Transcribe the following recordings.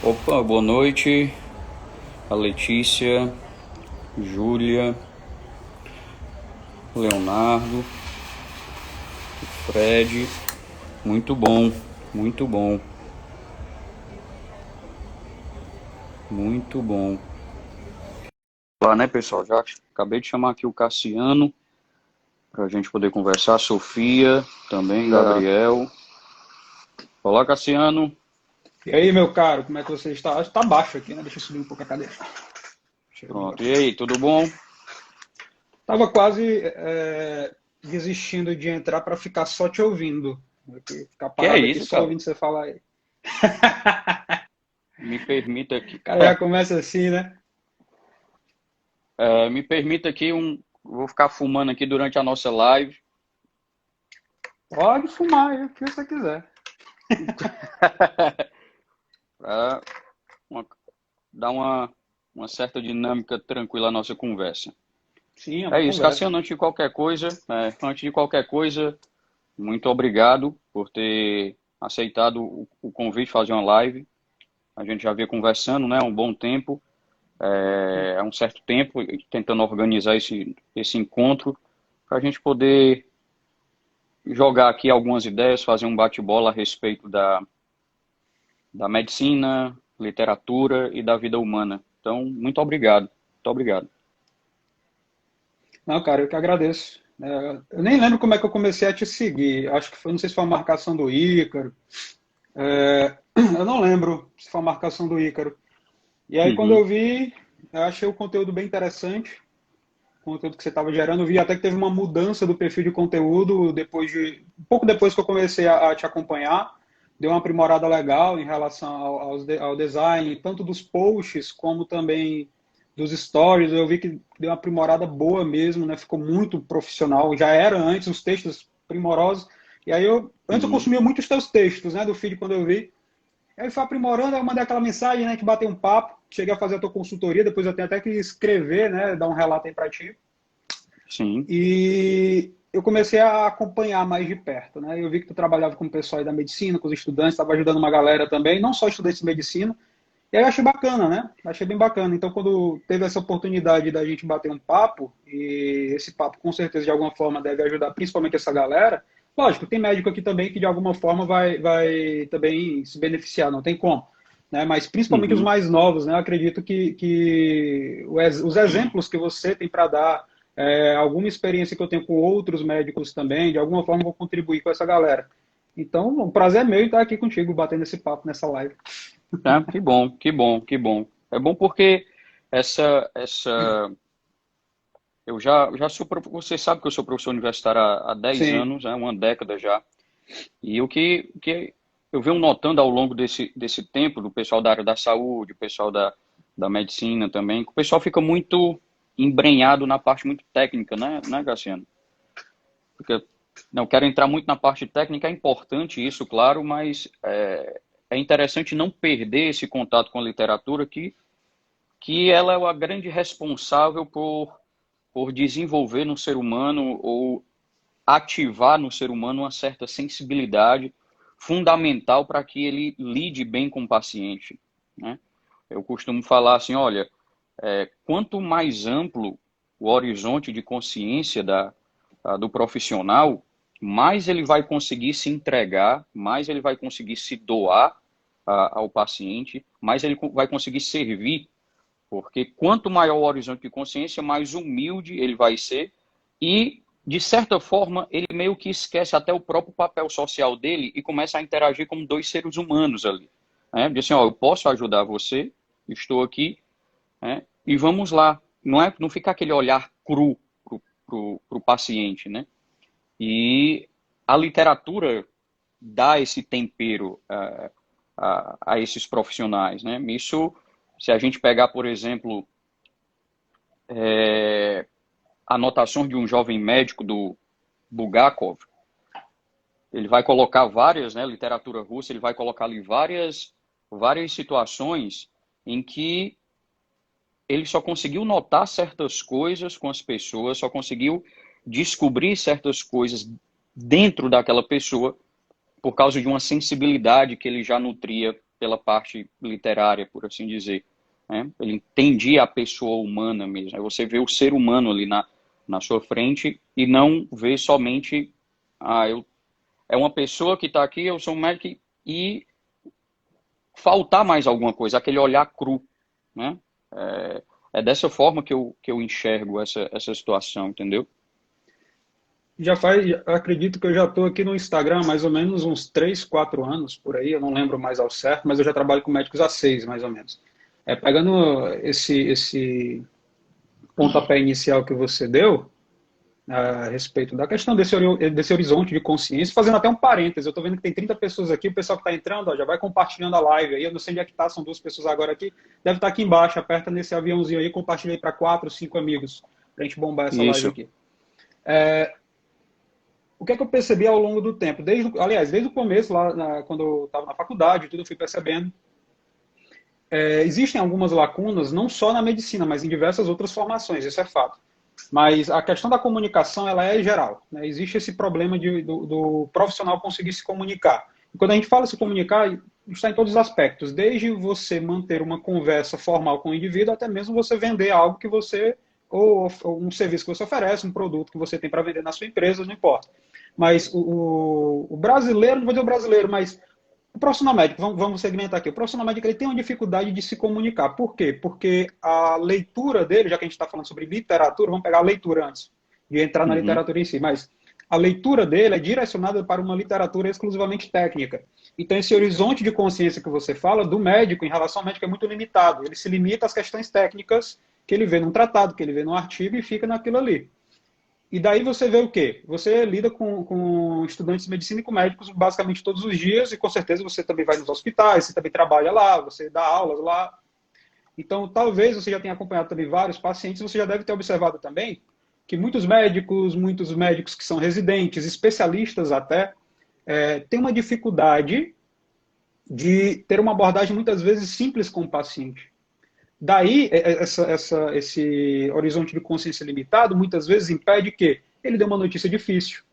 Opa, boa noite, a Letícia, Júlia, Leonardo, Fred. Muito bom, muito bom, muito bom. Lá, né, pessoal? Já acabei de chamar aqui o Cassiano para a gente poder conversar. Sofia, também, Gabriel. Olá, Cassiano. E aí, meu caro, como é que você está? Acho que tá baixo aqui, né? Deixa eu subir um pouco a cadeira. Deixa eu Pronto, botar. e aí, tudo bom? Tava quase desistindo de entrar para ficar só te ouvindo. Ficar Que é parado aqui isso, só cara? ouvindo você falar aí. Me permita aqui, O cara já começa assim, né? me permita aqui vou ficar fumando aqui durante a nossa live. Pode fumar aí, o que você quiser. Para dar uma certa dinâmica tranquila à nossa conversa. Sim, é É uma isso, conversa. Cassiano, antes de qualquer coisa, muito obrigado por ter aceitado o convite de fazer uma live. A gente já vinha conversando, né, há um bom tempo, há um certo tempo, tentando organizar esse encontro, para a gente poder jogar aqui algumas ideias, fazer um bate-bola a respeito da medicina, literatura e da vida humana. Então, muito obrigado. Muito obrigado. Não, cara, eu que agradeço. Eu nem lembro como é que eu comecei a te seguir. Acho que foi, não sei se foi uma marcação do Ícaro. Eu não lembro se foi uma marcação do Ícaro. E aí, quando Uhum, eu vi, eu achei o conteúdo bem interessante. Conteúdo que você estava gerando. Eu vi até que teve uma mudança do perfil de conteúdo um pouco depois que eu comecei a te acompanhar. Deu uma aprimorada legal em relação ao design, tanto dos posts como também dos stories. Eu vi que deu uma aprimorada boa mesmo, né? Ficou muito profissional. Já era antes os textos primorosos. E aí antes eu uhum. consumia muito os teus textos, né, do feed quando eu vi. Aí foi aprimorando, aí eu mandei aquela mensagem, né, que bateu um papo, cheguei a fazer a tua consultoria, depois eu tenho até que escrever, né, dar um relato aí para ti. Sim. E eu comecei a acompanhar mais de perto, né? Eu vi que tu trabalhava com o pessoal aí da medicina, com os estudantes, estava ajudando uma galera também, não só estudantes de medicina. E aí eu achei bacana, né? Achei bem bacana. Então, quando teve essa oportunidade da gente bater um papo, e esse papo com certeza de alguma forma deve ajudar principalmente essa galera. Lógico, tem médico aqui também que de alguma forma vai também se beneficiar, não tem como. Né? Mas principalmente os Uhum. mais novos, né? Eu acredito que os exemplos que você tem para dar, alguma experiência que eu tenho com outros médicos também, de alguma forma vou contribuir com essa galera. Então, o prazer é meu estar aqui contigo, batendo esse papo nessa live. Tá? Que bom, que bom, que bom. É bom porque essa eu já sou, você sabe que eu sou professor universitário há 10 Sim. anos, uma década já. E o que eu venho notando ao longo desse tempo, do pessoal da área da saúde, o pessoal da medicina também, que o pessoal fica muito embrenhado na parte muito técnica, né, Graciano? Porque não quero entrar muito na parte técnica, é importante isso, claro, mas é interessante não perder esse contato com a literatura, que ela é a grande responsável por desenvolver no ser humano ou ativar no ser humano uma certa sensibilidade fundamental para que ele lide bem com o paciente, né? Eu costumo falar assim, olha, quanto mais amplo o horizonte de consciência do profissional, mais ele vai conseguir se entregar, mais ele vai conseguir se doar ao paciente, mais ele vai conseguir servir, porque quanto maior o horizonte de consciência, mais humilde ele vai ser e, de certa forma, ele meio que esquece até o próprio papel social dele e começa a interagir como dois seres humanos ali. Né? Diz assim, ó, eu posso ajudar você, estou aqui, né? E vamos lá. Não fica aquele olhar cru para o paciente, né? E a literatura dá esse tempero a esses profissionais, né? Isso, se a gente pegar, por exemplo, anotações de um jovem médico do Bulgakov, ele vai colocar várias, né, literatura russa, ele vai colocar ali várias situações em que ele só conseguiu notar certas coisas com as pessoas, só conseguiu descobrir certas coisas dentro daquela pessoa por causa de uma sensibilidade que ele já nutria pela parte literária, por assim dizer, né? Ele entendia a pessoa humana mesmo. Aí você vê o ser humano ali na sua frente e não vê somente, é uma pessoa que está aqui, eu sou um médico, e faltar mais alguma coisa, aquele olhar cru, né? É dessa forma que eu enxergo essa situação, entendeu? Acredito que eu já estou aqui no Instagram há mais ou menos uns 3, 4 anos, por aí, eu não lembro mais ao certo, mas eu já trabalho com médicos há 6, mais ou menos. Pegando esse pontapé inicial que você deu, a respeito da questão desse horizonte de consciência, fazendo até um parêntese, eu estou vendo que tem 30 pessoas aqui, o pessoal que está entrando, ó, já vai compartilhando a live aí, eu não sei onde é que está, são 2 pessoas agora aqui, deve estar aqui embaixo, aperta nesse aviãozinho aí, compartilha aí para 4, 5 amigos, para a gente bombar essa live Isso. aqui. O que é que eu percebi ao longo do tempo? Desde o começo, quando eu estava na faculdade, tudo eu fui percebendo, existem algumas lacunas, não só na medicina, mas em diversas outras formações, isso é fato. Mas a questão da comunicação, ela é geral, né? Existe esse problema do profissional conseguir se comunicar. E quando a gente fala se comunicar, está em todos os aspectos, desde você manter uma conversa formal com o indivíduo, até mesmo você vender algo que você, ou um serviço que você oferece, um produto que você tem para vender na sua empresa, não importa. Mas o brasileiro, não vou dizer o brasileiro, mas o profissional médico, vamos segmentar aqui. O profissional médico, ele tem uma dificuldade de se comunicar. Por quê? Porque a leitura dele, já que a gente está falando sobre literatura, vamos pegar a leitura antes de entrar na literatura em si, mas a leitura dele é direcionada para uma literatura exclusivamente técnica. Então, esse horizonte de consciência que você fala, do médico em relação ao médico, é muito limitado. Ele se limita às questões técnicas que ele vê num tratado, que ele vê num artigo e fica naquilo ali. E daí você vê o quê? Você lida com estudantes de medicina e com médicos basicamente todos os dias, e com certeza você também vai nos hospitais, você também trabalha lá, você dá aulas lá. Então, talvez você já tenha acompanhado também vários pacientes, você já deve ter observado também que muitos médicos que são residentes, especialistas até, têm uma dificuldade de ter uma abordagem muitas vezes simples com o paciente. Daí, esse horizonte de consciência limitado muitas vezes impede que ele dê uma notícia difícil,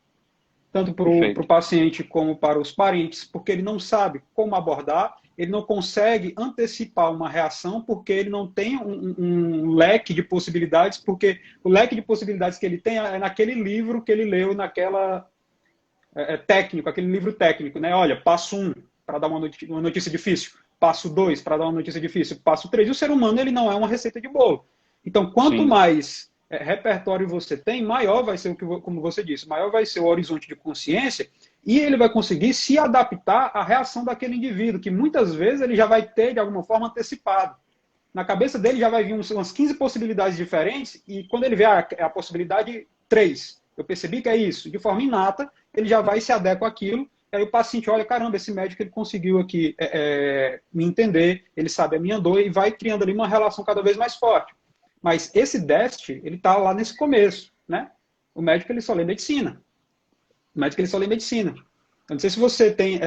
tanto para o paciente como para os parentes, porque ele não sabe como abordar, ele não consegue antecipar uma reação, porque ele não tem um leque de possibilidades, porque o leque de possibilidades que ele tem é naquele livro que ele leu, técnico, aquele livro técnico, né? Olha, passo 1, para dar uma notícia difícil. Passo 2, para dar uma notícia difícil. Passo 3. E o ser humano, ele não é uma receita de bolo. Então, quanto mais repertório você tem, maior vai ser, como você disse, maior vai ser o horizonte de consciência, e ele vai conseguir se adaptar à reação daquele indivíduo, que muitas vezes ele já vai ter, de alguma forma, antecipado. Na cabeça dele já vai vir umas 15 possibilidades diferentes, e quando ele vê a possibilidade 3, eu percebi que é isso, de forma inata, ele já vai se adequar àquilo. Aí o paciente olha, caramba, esse médico ele conseguiu aqui me entender, ele sabe a minha dor, e vai criando ali uma relação cada vez mais forte. Mas esse déficit, ele está lá nesse começo, né? O médico, ele só lê medicina. O médico, ele só lê medicina. Eu não sei se você tem,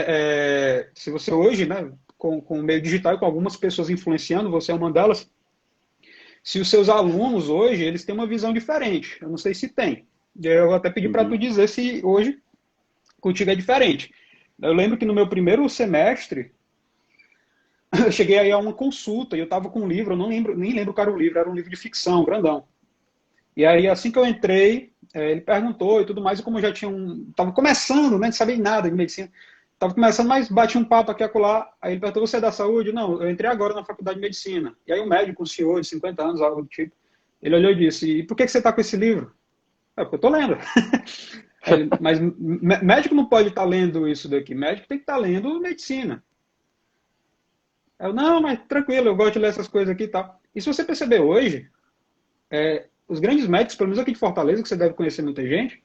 se você hoje, né, com o meio digital e com algumas pessoas influenciando, você é uma delas, se os seus alunos hoje, eles têm uma visão diferente. Eu não sei se tem. Eu vou até pedir para tu dizer se hoje contigo é diferente. Eu lembro que no meu primeiro semestre, eu cheguei aí a uma consulta e eu estava com um livro, eu nem lembro qual era o livro, era um livro de ficção, grandão. E aí, assim que eu entrei, ele perguntou e tudo mais, e como eu já tinha estava começando, né, não sabia nada de medicina, estava começando, mas bati um papo aqui e acolá, aí ele perguntou, você é da saúde? Não, eu entrei agora na faculdade de medicina. E aí um médico, um senhor de 50 anos, algo do tipo, ele olhou e disse, e por que você está com esse livro? Porque eu estou lendo. Mas médico não pode estar lendo isso daqui, médico tem que estar lendo medicina. Não, mas tranquilo, eu gosto de ler essas coisas aqui e tal. E se você perceber hoje, os grandes médicos, pelo menos aqui de Fortaleza, que você deve conhecer muita gente,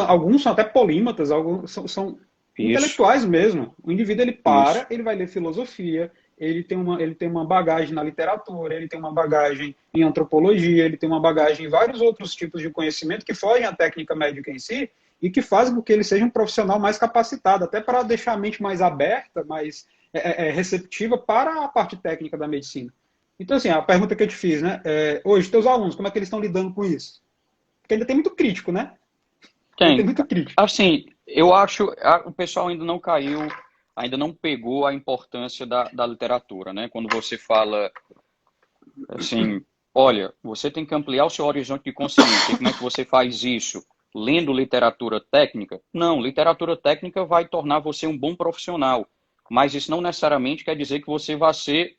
alguns são até polímatas, alguns são intelectuais mesmo. O indivíduo, ele para, ele vai ler filosofia, ele tem uma bagagem na literatura, ele tem uma bagagem em antropologia, ele tem uma bagagem em vários outros tipos de conhecimento que fogem à técnica médica em si e que fazem com que ele seja um profissional mais capacitado, até para deixar a mente mais aberta, mais receptiva para a parte técnica da medicina. Então, assim, a pergunta que eu te fiz, né? Hoje, teus alunos, como é que eles estão lidando com isso? Porque ainda tem muito crítico, né? Tem muito crítico. Assim, eu acho o pessoal ainda não caiu ainda não pegou a importância da literatura, né? Quando você fala assim, olha, você tem que ampliar o seu horizonte de consciência. E como é que você faz isso? Lendo literatura técnica? Não, literatura técnica vai tornar você um bom profissional, mas isso não necessariamente quer dizer que você vai ser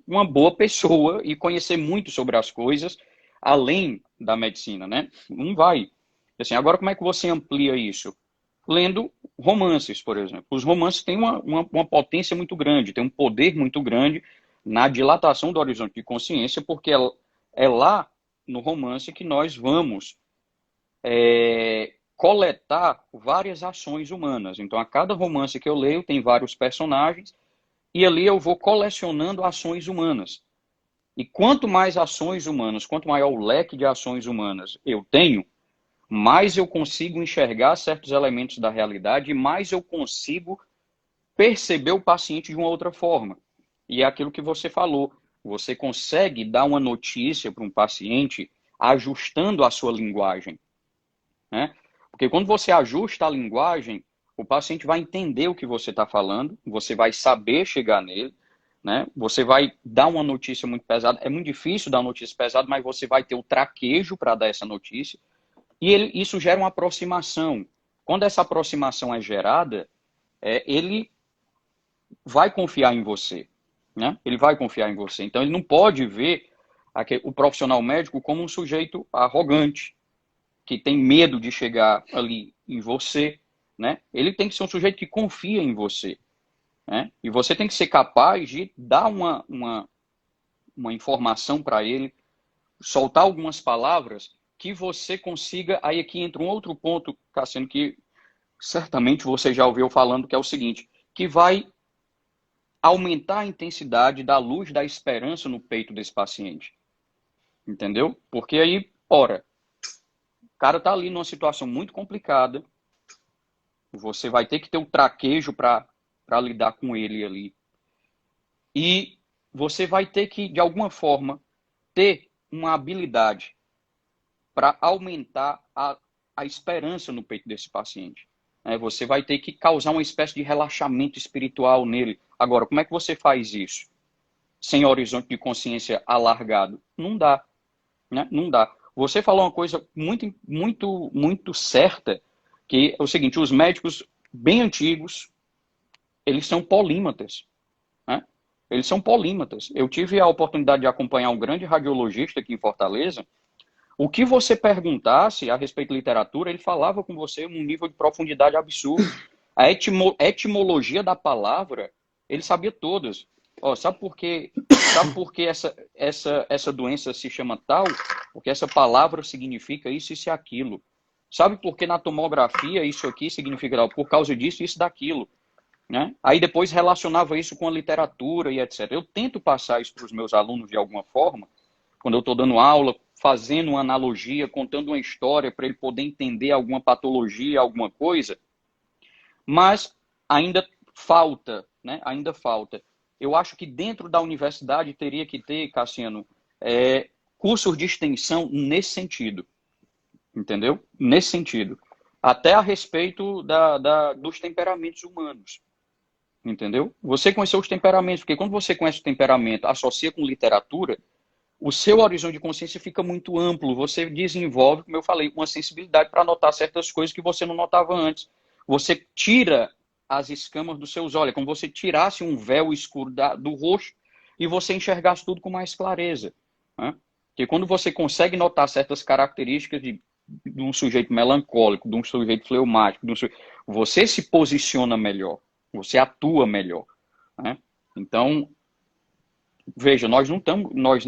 uma boa pessoa e conhecer muito sobre as coisas além da medicina, né? Não vai. Assim, agora, como é que você amplia isso? Lendo romances, por exemplo. Os romances têm uma potência muito grande, têm um poder muito grande na dilatação do horizonte de consciência, porque é lá no romance que nós vamos coletar várias ações humanas. Então, a cada romance que eu leio tem vários personagens e ali eu vou colecionando ações humanas. E quanto mais ações humanas, quanto maior o leque de ações humanas eu tenho, mais eu consigo enxergar certos elementos da realidade e mais eu consigo perceber o paciente de uma outra forma. E é aquilo que você falou. Você consegue dar uma notícia para um paciente ajustando a sua linguagem, né? Porque quando você ajusta a linguagem, o paciente vai entender o que você está falando, você vai saber chegar nele, né? Você vai dar uma notícia muito pesada. É muito difícil dar uma notícia pesada, mas você vai ter o traquejo para dar essa notícia. E isso gera uma aproximação. Quando essa aproximação é gerada, ele vai confiar em você, né? Ele vai confiar em você. Então, ele não pode ver o profissional médico como um sujeito arrogante, que tem medo de chegar ali em você, né? Ele tem que ser um sujeito que confia em você, né? E você tem que ser capaz de dar uma informação para ele, soltar algumas palavras que você consiga. Aí aqui entra um outro ponto, Cassiano, que certamente você já ouviu falando, que é o seguinte, que vai aumentar a intensidade da luz da esperança no peito desse paciente. Entendeu? Porque aí, ora, o cara tá ali numa situação muito complicada, você vai ter que ter o traquejo para lidar com ele ali. E você vai ter que, de alguma forma, ter uma habilidade para aumentar a esperança no peito desse paciente. Você vai ter que causar uma espécie de relaxamento espiritual nele. Agora, como é que você faz isso? Sem horizonte de consciência alargado? Não dá, né? Não dá. Você falou uma coisa muito, muito, muito certa, que é o seguinte, os médicos bem antigos, eles são polímatas, né? Eles são polímatas. Eu tive a oportunidade de acompanhar um grande radiologista aqui em Fortaleza. O que você perguntasse a respeito de literatura, ele falava com você num nível de profundidade absurdo. A etimologia da palavra, ele sabia todas. Sabe por quê? Sabe por que essa doença se chama tal? Porque essa palavra significa isso, isso e aquilo. Sabe por que na tomografia isso aqui significa tal? Por causa disso, isso e daquilo. Né? Aí depois relacionava isso com a literatura e etc. Eu tento passar isso para os meus alunos de alguma forma, quando eu estou dando aula, fazendo uma analogia, contando uma história para ele poder entender alguma patologia, alguma coisa, mas ainda falta, né? Ainda falta. Eu acho que dentro da universidade teria que ter, Cassiano, cursos de extensão nesse sentido, entendeu? Nesse sentido. Até a respeito dos temperamentos humanos, entendeu? Você conheceu os temperamentos, porque quando você conhece o temperamento, associa com literatura, o seu horizonte de consciência fica muito amplo. Você desenvolve, como eu falei, uma sensibilidade para notar certas coisas que você não notava antes. Você tira as escamas dos seus olhos, como se você tirasse um véu escuro do rosto e você enxergasse tudo com mais clareza, né? Porque quando você consegue notar certas características de um sujeito melancólico, de um sujeito fleumático, você se posiciona melhor, você atua melhor, né? Então, veja, nós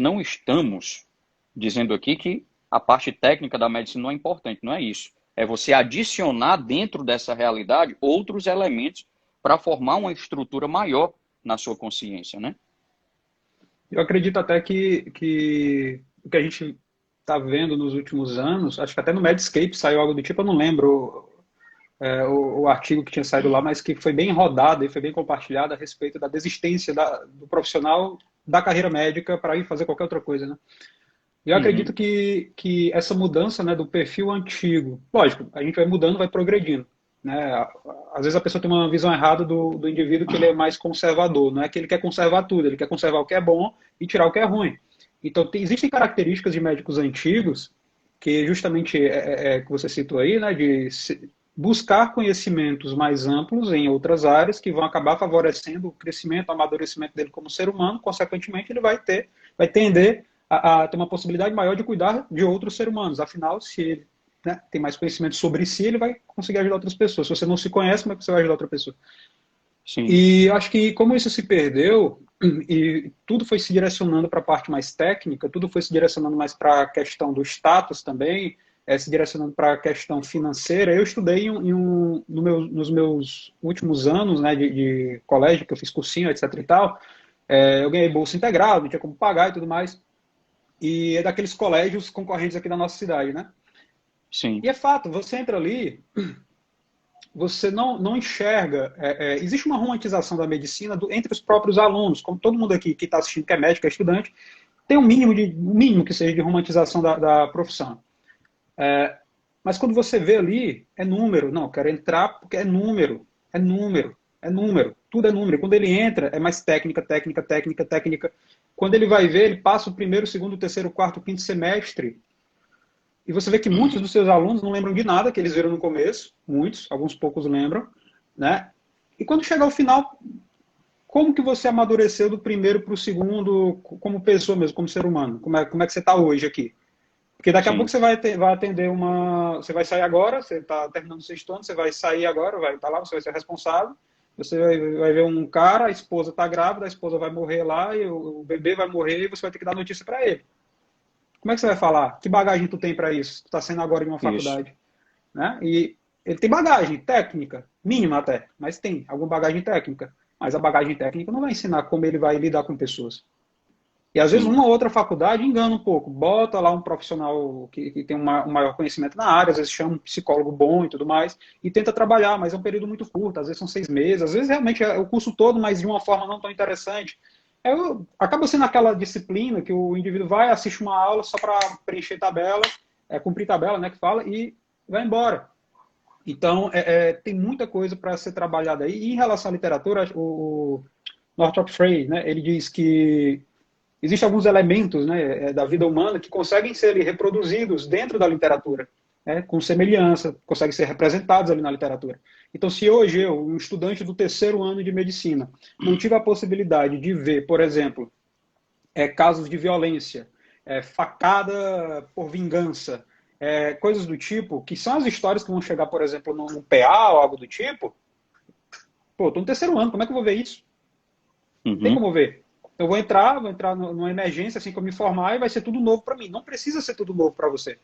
não estamos dizendo aqui que a parte técnica da medicina não é importante, não é isso. É você adicionar dentro dessa realidade outros elementos para formar uma estrutura maior na sua consciência, né? Eu acredito até que o que a gente está vendo nos últimos anos, acho que até no Medscape saiu algo do tipo, eu não lembro o artigo que tinha saído lá, mas que foi bem rodado e foi bem compartilhado a respeito da desistência do profissional da carreira médica para ir fazer qualquer outra coisa, né? Eu acredito que essa mudança, né, do perfil antigo, lógico, a gente vai mudando, vai progredindo. né? Às vezes a pessoa tem uma visão errada do indivíduo que ele é mais conservador. Não é que ele quer conservar tudo, ele quer conservar o que é bom e tirar o que é ruim. Então, existem características de médicos antigos que justamente que você citou aí, né, de buscar conhecimentos mais amplos em outras áreas que vão acabar favorecendo o crescimento, o amadurecimento dele como ser humano. Consequentemente, ele vai tender a ter uma possibilidade maior de cuidar de outros seres humanos. Afinal, se ele, né, tem mais conhecimento sobre si, ele vai conseguir ajudar outras pessoas. Se você não se conhece, como é que você vai ajudar outra pessoa? Sim, E eu acho que como isso se perdeu e tudo foi se direcionando para a parte mais técnica, tudo foi se direcionando mais para a questão do status também, se direcionando para a questão financeira. Eu estudei nos meus últimos anos, né, de colégio, que eu fiz cursinho, etc e tal, eu ganhei bolsa integral, não tinha como pagar e tudo mais, e é daqueles colégios concorrentes aqui da nossa cidade, né? sim, E é fato, você entra ali, você não enxerga. Existe uma romantização da medicina entre os próprios alunos, como todo mundo aqui que está assistindo, que é médico, é estudante, tem um mínimo que seja de romantização da profissão. Mas quando você vê ali, é número. Não, eu quero entrar porque é número, é número, é número. Tudo é número. Quando ele entra, é mais técnica, técnica, técnica, técnica. Quando ele vai ver, ele passa o primeiro, segundo, terceiro, quarto, quinto semestre. E você vê que muitos dos seus alunos não lembram de nada que eles viram no começo, muitos, alguns poucos lembram, né? E quando chegar ao final, como que você amadureceu do primeiro para o segundo, como pessoa mesmo, como ser humano? Como é que você está hoje aqui? Porque daqui a pouco sim, você vai atender uma. Você vai sair agora, você está terminando o sexto ano, você vai sair agora, vai estar lá, você vai ser responsável. Você vai ver um cara, a esposa está grávida, a esposa vai morrer lá, e o bebê vai morrer, e você vai ter que dar notícia para ele. Como é que você vai falar? Que bagagem tu tem para isso? Tu está saindo agora em uma isso, faculdade, né? E ele tem bagagem técnica, mínima até, mas tem alguma bagagem técnica. Mas a bagagem técnica não vai ensinar como ele vai lidar com pessoas. E às vezes sim, uma ou outra faculdade engana um pouco, bota lá um profissional que tem um maior conhecimento na área, às vezes chama um psicólogo bom e tudo mais, e tenta trabalhar, mas é um período muito curto, às vezes são 6 meses, às vezes realmente é o curso todo, mas de uma forma não tão interessante. Acaba sendo aquela disciplina que o indivíduo vai, assiste uma aula só para preencher tabela, cumprir tabela, né, que fala, e vai embora. Então, tem muita coisa para ser trabalhada aí. E em relação à literatura, o Northrop Frye, né, ele diz que existem alguns elementos, né, da vida humana que conseguem ser ali, reproduzidos dentro da literatura, né, com semelhança, conseguem ser representados ali na literatura. Então, se hoje eu, um estudante do terceiro ano de medicina, não tive a possibilidade de ver, por exemplo, casos de violência, facada por vingança, coisas do tipo, que são as histórias que vão chegar, por exemplo, num PA ou algo do tipo, pô, tô no terceiro ano, como é que eu vou ver isso? Não tem uhum, como ver. Eu vou entrar numa emergência assim que eu me formar e vai ser tudo novo para mim. Não precisa ser tudo novo para você.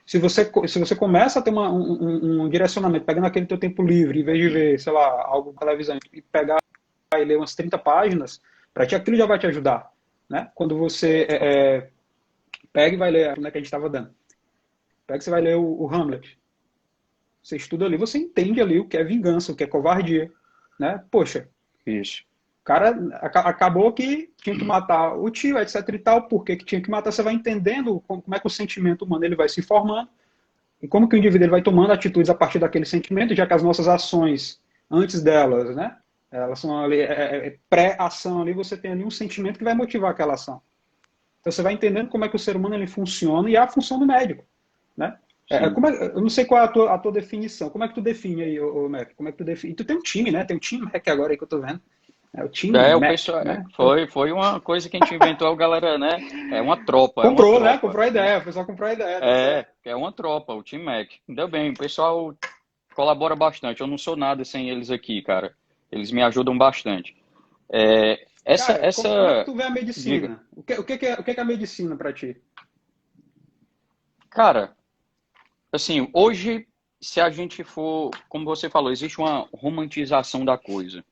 Se você começa a ter um direcionamento, pegando aquele teu tempo livre, em vez de ver, sei lá, algo na televisão, e pegar e ler umas 30 páginas, para ti aquilo já vai te ajudar. Né? Quando você pega e vai ler, né, que a gente estava dando. Pega e você vai ler o Hamlet. Você estuda ali, você entende ali o que é vingança, o que é covardia. Né? Poxa, isso, o cara acabou que tinha que matar o tio, etc e tal, por que tinha que matar, você vai entendendo como é que o sentimento humano ele vai se formando e como que o indivíduo ele vai tomando atitudes a partir daquele sentimento, já que as nossas ações, antes delas, né, elas são ali, pré-ação ali, você tem ali um sentimento que vai motivar aquela ação. Então você vai entendendo como é que o ser humano ele funciona e a função do médico, né? sim. Eu não sei qual é a tua definição. Como é que tu define aí, Mac? Como é que tu define? E tu tem um time, né? Tem um time Mac agora aí que eu tô vendo. É o time O Mac, pessoal, né? foi uma coisa que a gente inventou, a galera, né? É uma Comprou, né? tropa, Comprou a né? ideia. O pessoal comprou a ideia, tá certo. É uma tropa, o Team Mac. Ainda bem, o pessoal colabora bastante. Eu não sou nada sem eles aqui, cara. Eles me ajudam bastante. Cara, como é que tu vê a Diga. medicina? O que é a medicina para ti? Cara, assim, hoje, se a gente for, como você falou, existe uma romantização da coisa.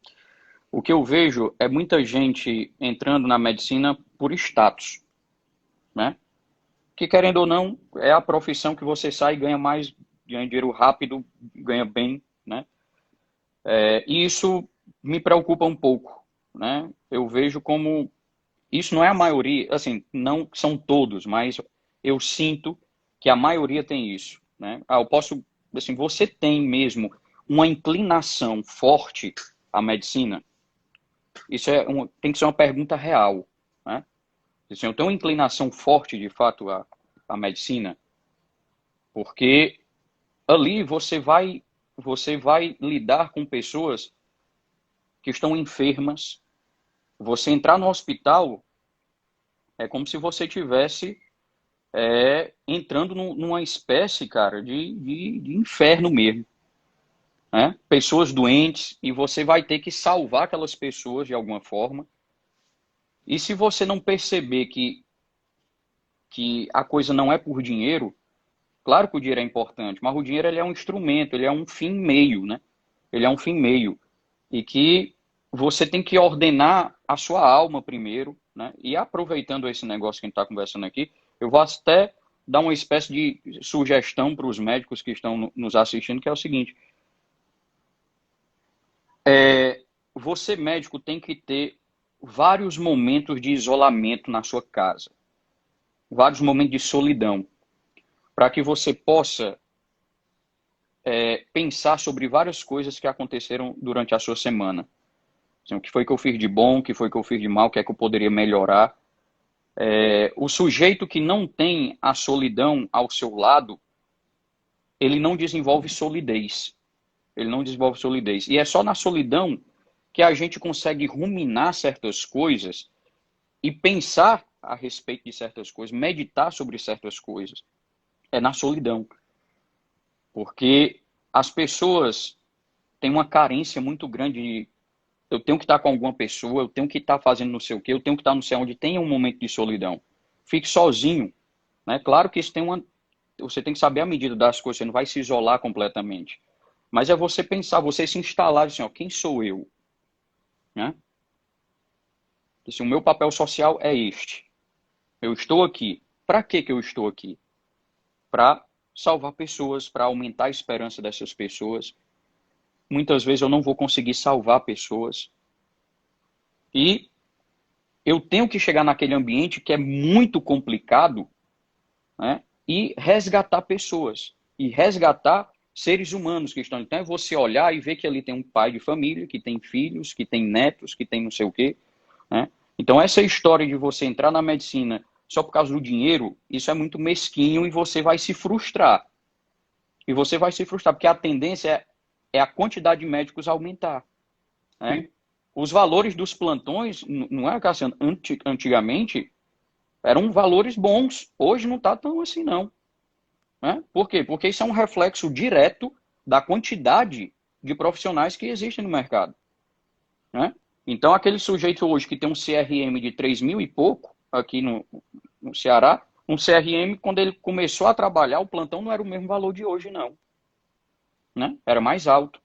O que eu vejo é muita gente entrando na medicina por status, né? Que querendo ou não, é a profissão que você sai e ganha mais, ganha dinheiro rápido, ganha bem, né? E isso me preocupa um pouco, né? Eu vejo como isso não é a maioria, assim, não são todos, mas eu sinto que a maioria tem isso, né? Eu posso, assim, você tem mesmo uma inclinação forte à medicina? Isso tem que ser uma pergunta real, né? Assim, eu tenho uma inclinação forte, de fato, à medicina, porque ali você vai lidar com pessoas que estão enfermas. Você entrar no hospital é como se você tivesse entrando numa espécie, cara, de inferno mesmo, né? Pessoas doentes, e você vai ter que salvar aquelas pessoas de alguma forma. E se você não perceber que a coisa não é por dinheiro, claro que o dinheiro é importante, mas o dinheiro ele é um instrumento, ele é um fim meio, né? Ele é um fim meio. E que você tem que ordenar a sua alma primeiro, né? E aproveitando esse negócio que a gente está conversando aqui, eu vou até dar uma espécie de sugestão para os médicos que estão nos assistindo, que é o seguinte: você, médico, tem que ter vários momentos de isolamento na sua casa, vários momentos de solidão, para que você possa pensar sobre várias coisas que aconteceram durante a sua semana. Assim, o que foi que eu fiz de bom, o que foi que eu fiz de mal, o que é que eu poderia melhorar. O sujeito que não tem a solidão ao seu lado, ele não desenvolve solidez. Ele não desenvolve solidez. E é só na solidão que a gente consegue ruminar certas coisas e pensar a respeito de certas coisas, meditar sobre certas coisas. É na solidão. Porque as pessoas têm uma carência muito grande de eu tenho que estar com alguma pessoa, eu tenho que estar fazendo não sei o quê, eu tenho que estar não sei onde tenha um momento de solidão. Fique sozinho, né? Claro que isso você tem que saber a medida das coisas, você não vai se isolar completamente. Mas é você pensar, você se instalar assim, ó, quem sou eu? Né? Assim, o meu papel social é este. Eu estou aqui. Para que eu estou aqui? Para salvar pessoas, para aumentar a esperança dessas pessoas. Muitas vezes eu não vou conseguir salvar pessoas. E eu tenho que chegar naquele ambiente que é muito complicado, né? E resgatar pessoas. E resgatar seres humanos que estão. Então é você olhar e ver que ali tem um pai de família, que tem filhos, que tem netos, que tem não sei o quê, né? Então essa história de você entrar na medicina só por causa do dinheiro, isso é muito mesquinho e você vai se frustrar. E você vai se frustrar, porque a tendência é a quantidade de médicos aumentar, né? Os valores dos plantões, não é, Cassiano? Antigamente eram valores bons. Hoje não está tão assim, não. Né? Por quê? Porque isso é um reflexo direto da quantidade de profissionais que existem no mercado. Né? Então, aquele sujeito hoje que tem um CRM de 3 mil e pouco, aqui no Ceará, um CRM, quando ele começou a trabalhar, o plantão não era o mesmo valor de hoje, não. Né? Era mais alto.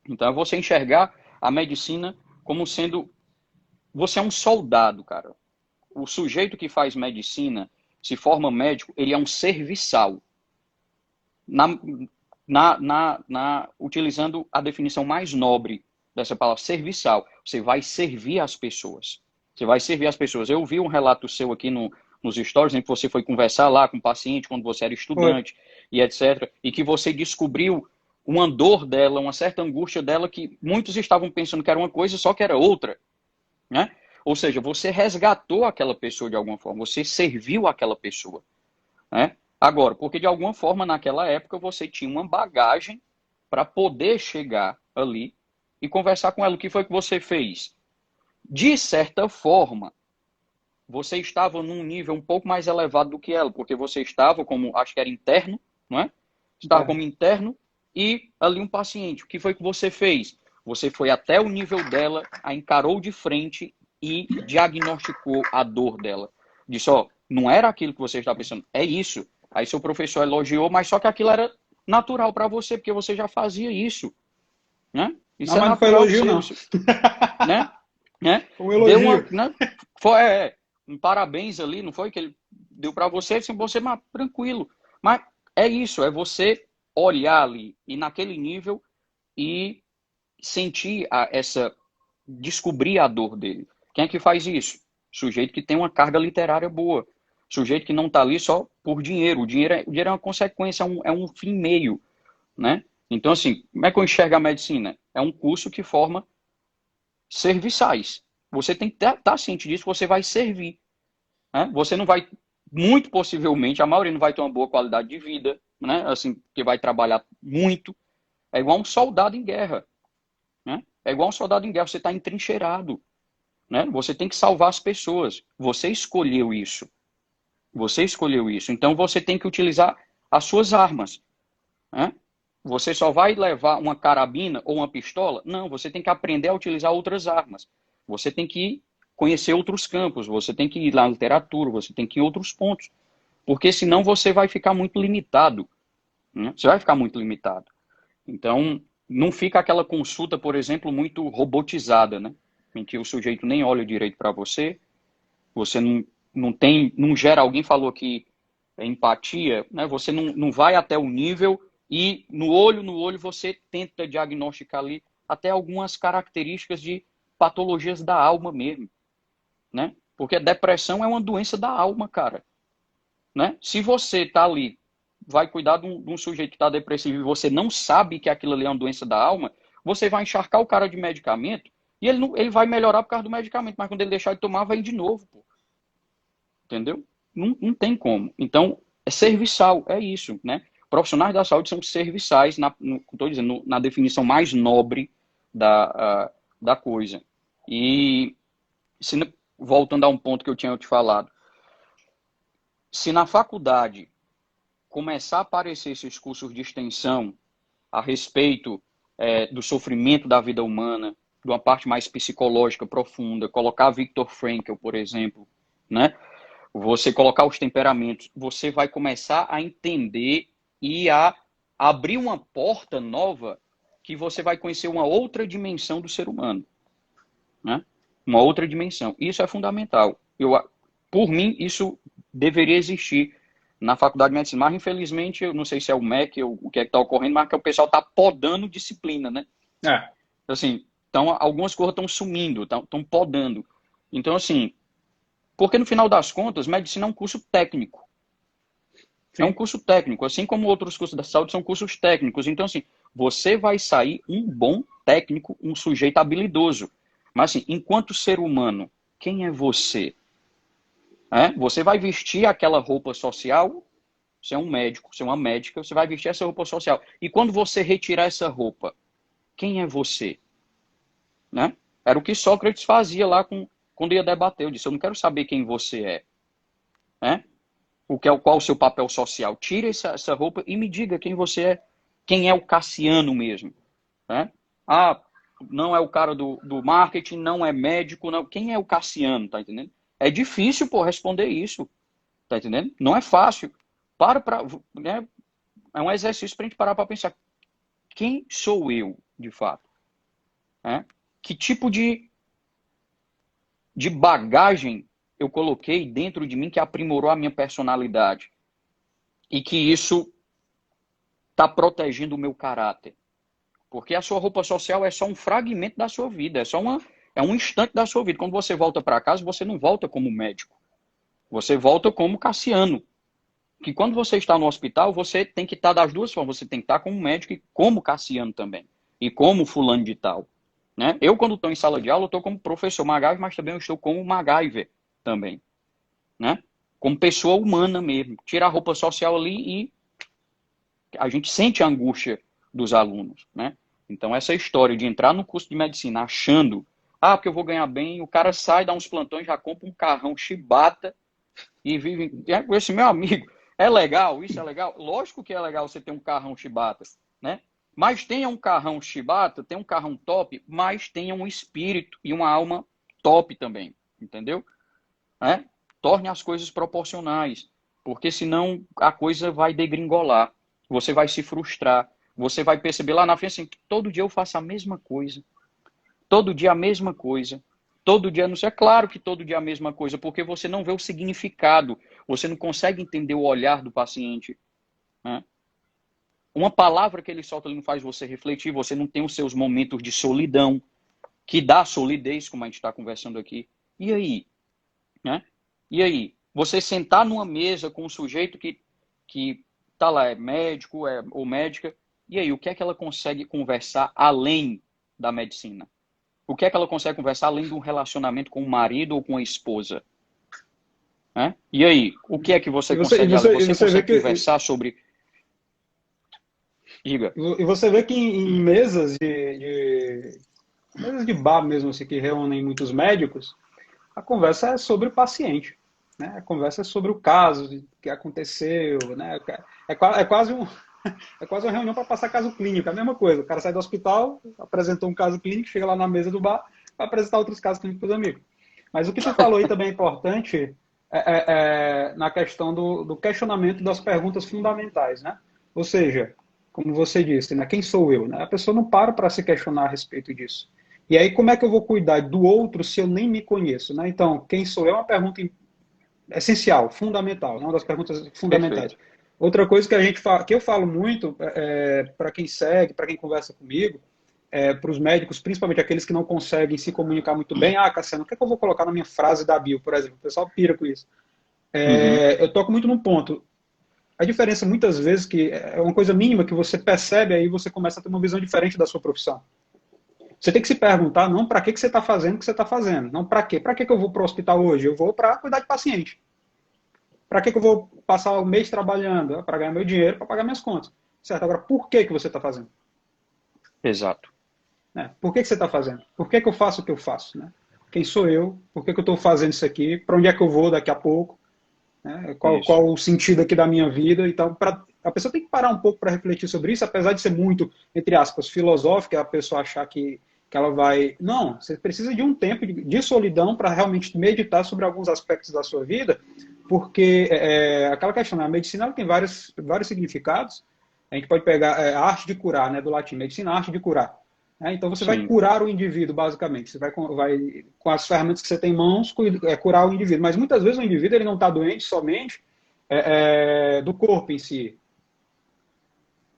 Então, é você enxergar a medicina como sendo... Você é um soldado, cara. O sujeito que faz medicina, se forma médico, ele é um serviçal. Utilizando a definição mais nobre dessa palavra, serviçal. Você vai servir as pessoas. Você vai servir as pessoas. Eu vi um relato seu aqui nos stories, em que você foi conversar lá com o paciente quando você era estudante, e etc. E que você descobriu uma dor dela, uma certa angústia dela, que muitos estavam pensando que era uma coisa, só que era outra. Né? Ou seja, você resgatou aquela pessoa de alguma forma, você serviu aquela pessoa. Né? Agora, porque de alguma forma naquela época você tinha uma bagagem para poder chegar ali e conversar com ela. O que foi que você fez? De certa forma, você estava num nível um pouco mais elevado do que ela, porque você estava como, acho que era interno, não é? Estava como interno e ali um paciente. O que foi que você fez? Você foi até o nível dela, a encarou de frente e diagnosticou a dor dela. Disse, ó, não era aquilo que você estava pensando, é isso. Aí seu professor elogiou, mas só que aquilo era natural para você, porque você já fazia isso. Né? Isso não, é mas não foi natural elogio, não. Né? Um elogio. Foi um parabéns ali, não foi que ele deu para você, assim, você mas tranquilo. Mas é isso, é você olhar ali e naquele nível e sentir descobrir a dor dele. Quem é que faz isso? Sujeito que tem uma carga literária boa. Sujeito que não está ali só por dinheiro. O dinheiro é uma consequência, é um fim meio. Né? Então, assim, como é que eu enxergo a medicina? É um curso que forma serviçais. Você tem que estar ciente disso, você vai servir. Né? Você não vai, muito possivelmente, a maioria não vai ter uma boa qualidade de vida, né? Assim, porque vai trabalhar muito. É igual um soldado em guerra. Né? É igual um soldado em guerra, você está entrincheirado. Né? Você tem que salvar as pessoas. Você escolheu isso. Você escolheu isso. Então você tem que utilizar as suas armas. Né? Você só vai levar uma carabina ou uma pistola? Não, você tem que aprender a utilizar outras armas. Você tem que conhecer outros campos, você tem que ir na literatura, você tem que ir em outros pontos. Porque senão você vai ficar muito limitado. Né? Você vai ficar muito limitado. Então, não fica aquela consulta, por exemplo, muito robotizada, né? Em que o sujeito nem olha direito para você, você não tem, não gera, alguém falou que é empatia, né? Você não vai até o nível e no olho você tenta diagnosticar ali até algumas características de patologias da alma mesmo, né? Porque a depressão é uma doença da alma, cara, né? Se você tá ali, vai cuidar de um sujeito que está depressivo e você não sabe que aquilo ali é uma doença da alma, você vai encharcar o cara de medicamento e ele vai melhorar por causa do medicamento, mas quando ele deixar de tomar, vai de novo, pô. Entendeu? Não tem como. Então, é serviçal, é isso, né? Profissionais da saúde são serviçais, estou dizendo, na definição mais nobre da coisa. E, se, voltando a um ponto que eu tinha te falado, se na faculdade começar a aparecer esses cursos de extensão a respeito do sofrimento da vida humana, de uma parte mais psicológica profunda, colocar Viktor Frankl, por exemplo, né? Você colocar os temperamentos, você vai começar a entender e a abrir uma porta nova que você vai conhecer uma outra dimensão do ser humano, né? Uma outra dimensão. Isso é fundamental. Por mim, isso deveria existir na faculdade de medicina. Mas, infelizmente, eu não sei se é o MEC ou o que é que está ocorrendo, mas que o pessoal está podando disciplina, né? É. Assim, então, algumas coisas estão sumindo, estão podando. Então, assim, porque no final das contas, medicina é um curso técnico. É um Sim. curso técnico, assim como outros cursos da saúde são cursos técnicos. Então, assim, você vai sair um bom técnico, um sujeito habilidoso. Mas, assim, enquanto ser humano, quem é você? Você vai vestir aquela roupa social, você é um médico, você é uma médica, você vai vestir essa roupa social. E quando você retirar essa roupa, quem é você? Né? Era o que Sócrates fazia lá quando ia debater. Eu disse, eu não quero saber quem você é. Né? Qual o seu papel social? Tire essa roupa e me diga quem você é. Quem é o Cassiano mesmo? Né? Ah, não é o cara do marketing, não é médico, não. Quem é o Cassiano, tá entendendo? É difícil, pô, responder isso, tá entendendo? Não é fácil. Né? É um exercício pra gente parar para pensar. Quem sou eu, de fato? Né? Que tipo de bagagem eu coloquei dentro de mim que aprimorou a minha personalidade? E que isso está protegendo o meu caráter. Porque a sua roupa social é só um fragmento da sua vida, é um instante da sua vida. Quando você volta para casa, você não volta como médico. Você volta como Cassiano. Que quando você está no hospital, você tem que estar das duas formas. Você tem que estar como médico e como Cassiano também. E como fulano de tal. Né? Eu, quando estou em sala de aula, eu estou como professor MacGyver, mas também eu estou como MacGyver também. Né? Como pessoa humana mesmo. Tira a roupa social ali e a gente sente a angústia dos alunos, né? Então, essa história de entrar no curso de medicina achando, porque eu vou ganhar bem, o cara sai, dá uns plantões, já compra um carrão chibata e vive. Esse meu amigo, é legal? Isso é legal? Lógico que é legal você ter um carrão chibata, né? Mas tenha um carrão chibata, tenha um carrão top, mas tenha um espírito e uma alma top também, entendeu? Né? Torne as coisas proporcionais, porque senão a coisa vai degringolar, você vai se frustrar, você vai perceber lá na frente assim, que todo dia eu faço a mesma coisa, todo dia a mesma coisa, todo dia não sei, é claro que todo dia a mesma coisa, porque você não vê o significado, você não consegue entender o olhar do paciente, né? Uma palavra que ele solta ele não faz você refletir, você não tem os seus momentos de solidão, que dá solidez, como a gente está conversando aqui. E aí? Né? E aí? Você sentar numa mesa com um sujeito que tá lá, é médico ou médica, E aí, o que é que ela consegue conversar além da medicina? O que é que ela consegue conversar além de um relacionamento com o marido ou com a esposa? Né? E aí, o que é que você consegue além? E Você você vê consegue que conversar sobre... Diga. e você vê que em mesas mesas de bar mesmo assim, que reúnem muitos médicos, a conversa é sobre o paciente, né? A conversa é sobre o caso que aconteceu, né? É quase é quase uma reunião para passar caso clínico, é a mesma coisa. O cara sai do hospital, apresentou um caso clínico, chega lá na mesa do bar para apresentar outros casos clínicos para os amigos. Mas o que tu falou aí também é importante na questão do questionamento das perguntas fundamentais, né? Ou seja, como você disse, né? Quem sou eu? Né? A pessoa não para se questionar a respeito disso. E aí, como é que eu vou cuidar do outro se eu nem me conheço? Né? Então, quem sou eu é uma pergunta essencial, fundamental, né? Uma das perguntas fundamentais. Perfeito. Outra coisa que a gente que eu falo muito para quem segue, para quem conversa comigo, para os médicos, principalmente aqueles que não conseguem se comunicar muito bem, Cassiano, o que é que eu vou colocar na minha frase da bio, por exemplo? O pessoal pira com isso. Uhum. Eu toco muito num ponto. A diferença, muitas vezes, que é uma coisa mínima que você percebe, aí você começa a ter uma visão diferente da sua profissão. Você tem que se perguntar, não para que você está fazendo o que você está fazendo. Não para quê. Para que eu vou para o hospital hoje? Eu vou para cuidar de paciente. Para que eu vou passar o mês trabalhando? Para ganhar meu dinheiro, para pagar minhas contas. Certo? Agora, por que você está fazendo? Exato. Né? Por que você está fazendo? Por que eu faço o que eu faço? Né? Quem sou eu? Por que eu estou fazendo isso aqui? Para onde é que eu vou daqui a pouco? Né? Isso. Qual o sentido aqui da minha vida? Então, a pessoa tem que parar um pouco para refletir sobre isso, apesar de ser muito, entre aspas, filosófica, a pessoa achar que ela vai... Não, você precisa de um tempo de solidão para realmente meditar sobre alguns aspectos da sua vida, porque aquela questão, né? A medicina ela tem vários significados. A gente pode pegar a arte de curar, né, do latim, medicina, a arte de curar. Então você vai Sim. curar o indivíduo, basicamente. Você vai com as ferramentas que você tem em mãos, curar o indivíduo. Mas muitas vezes o indivíduo ele não está doente somente do corpo em si.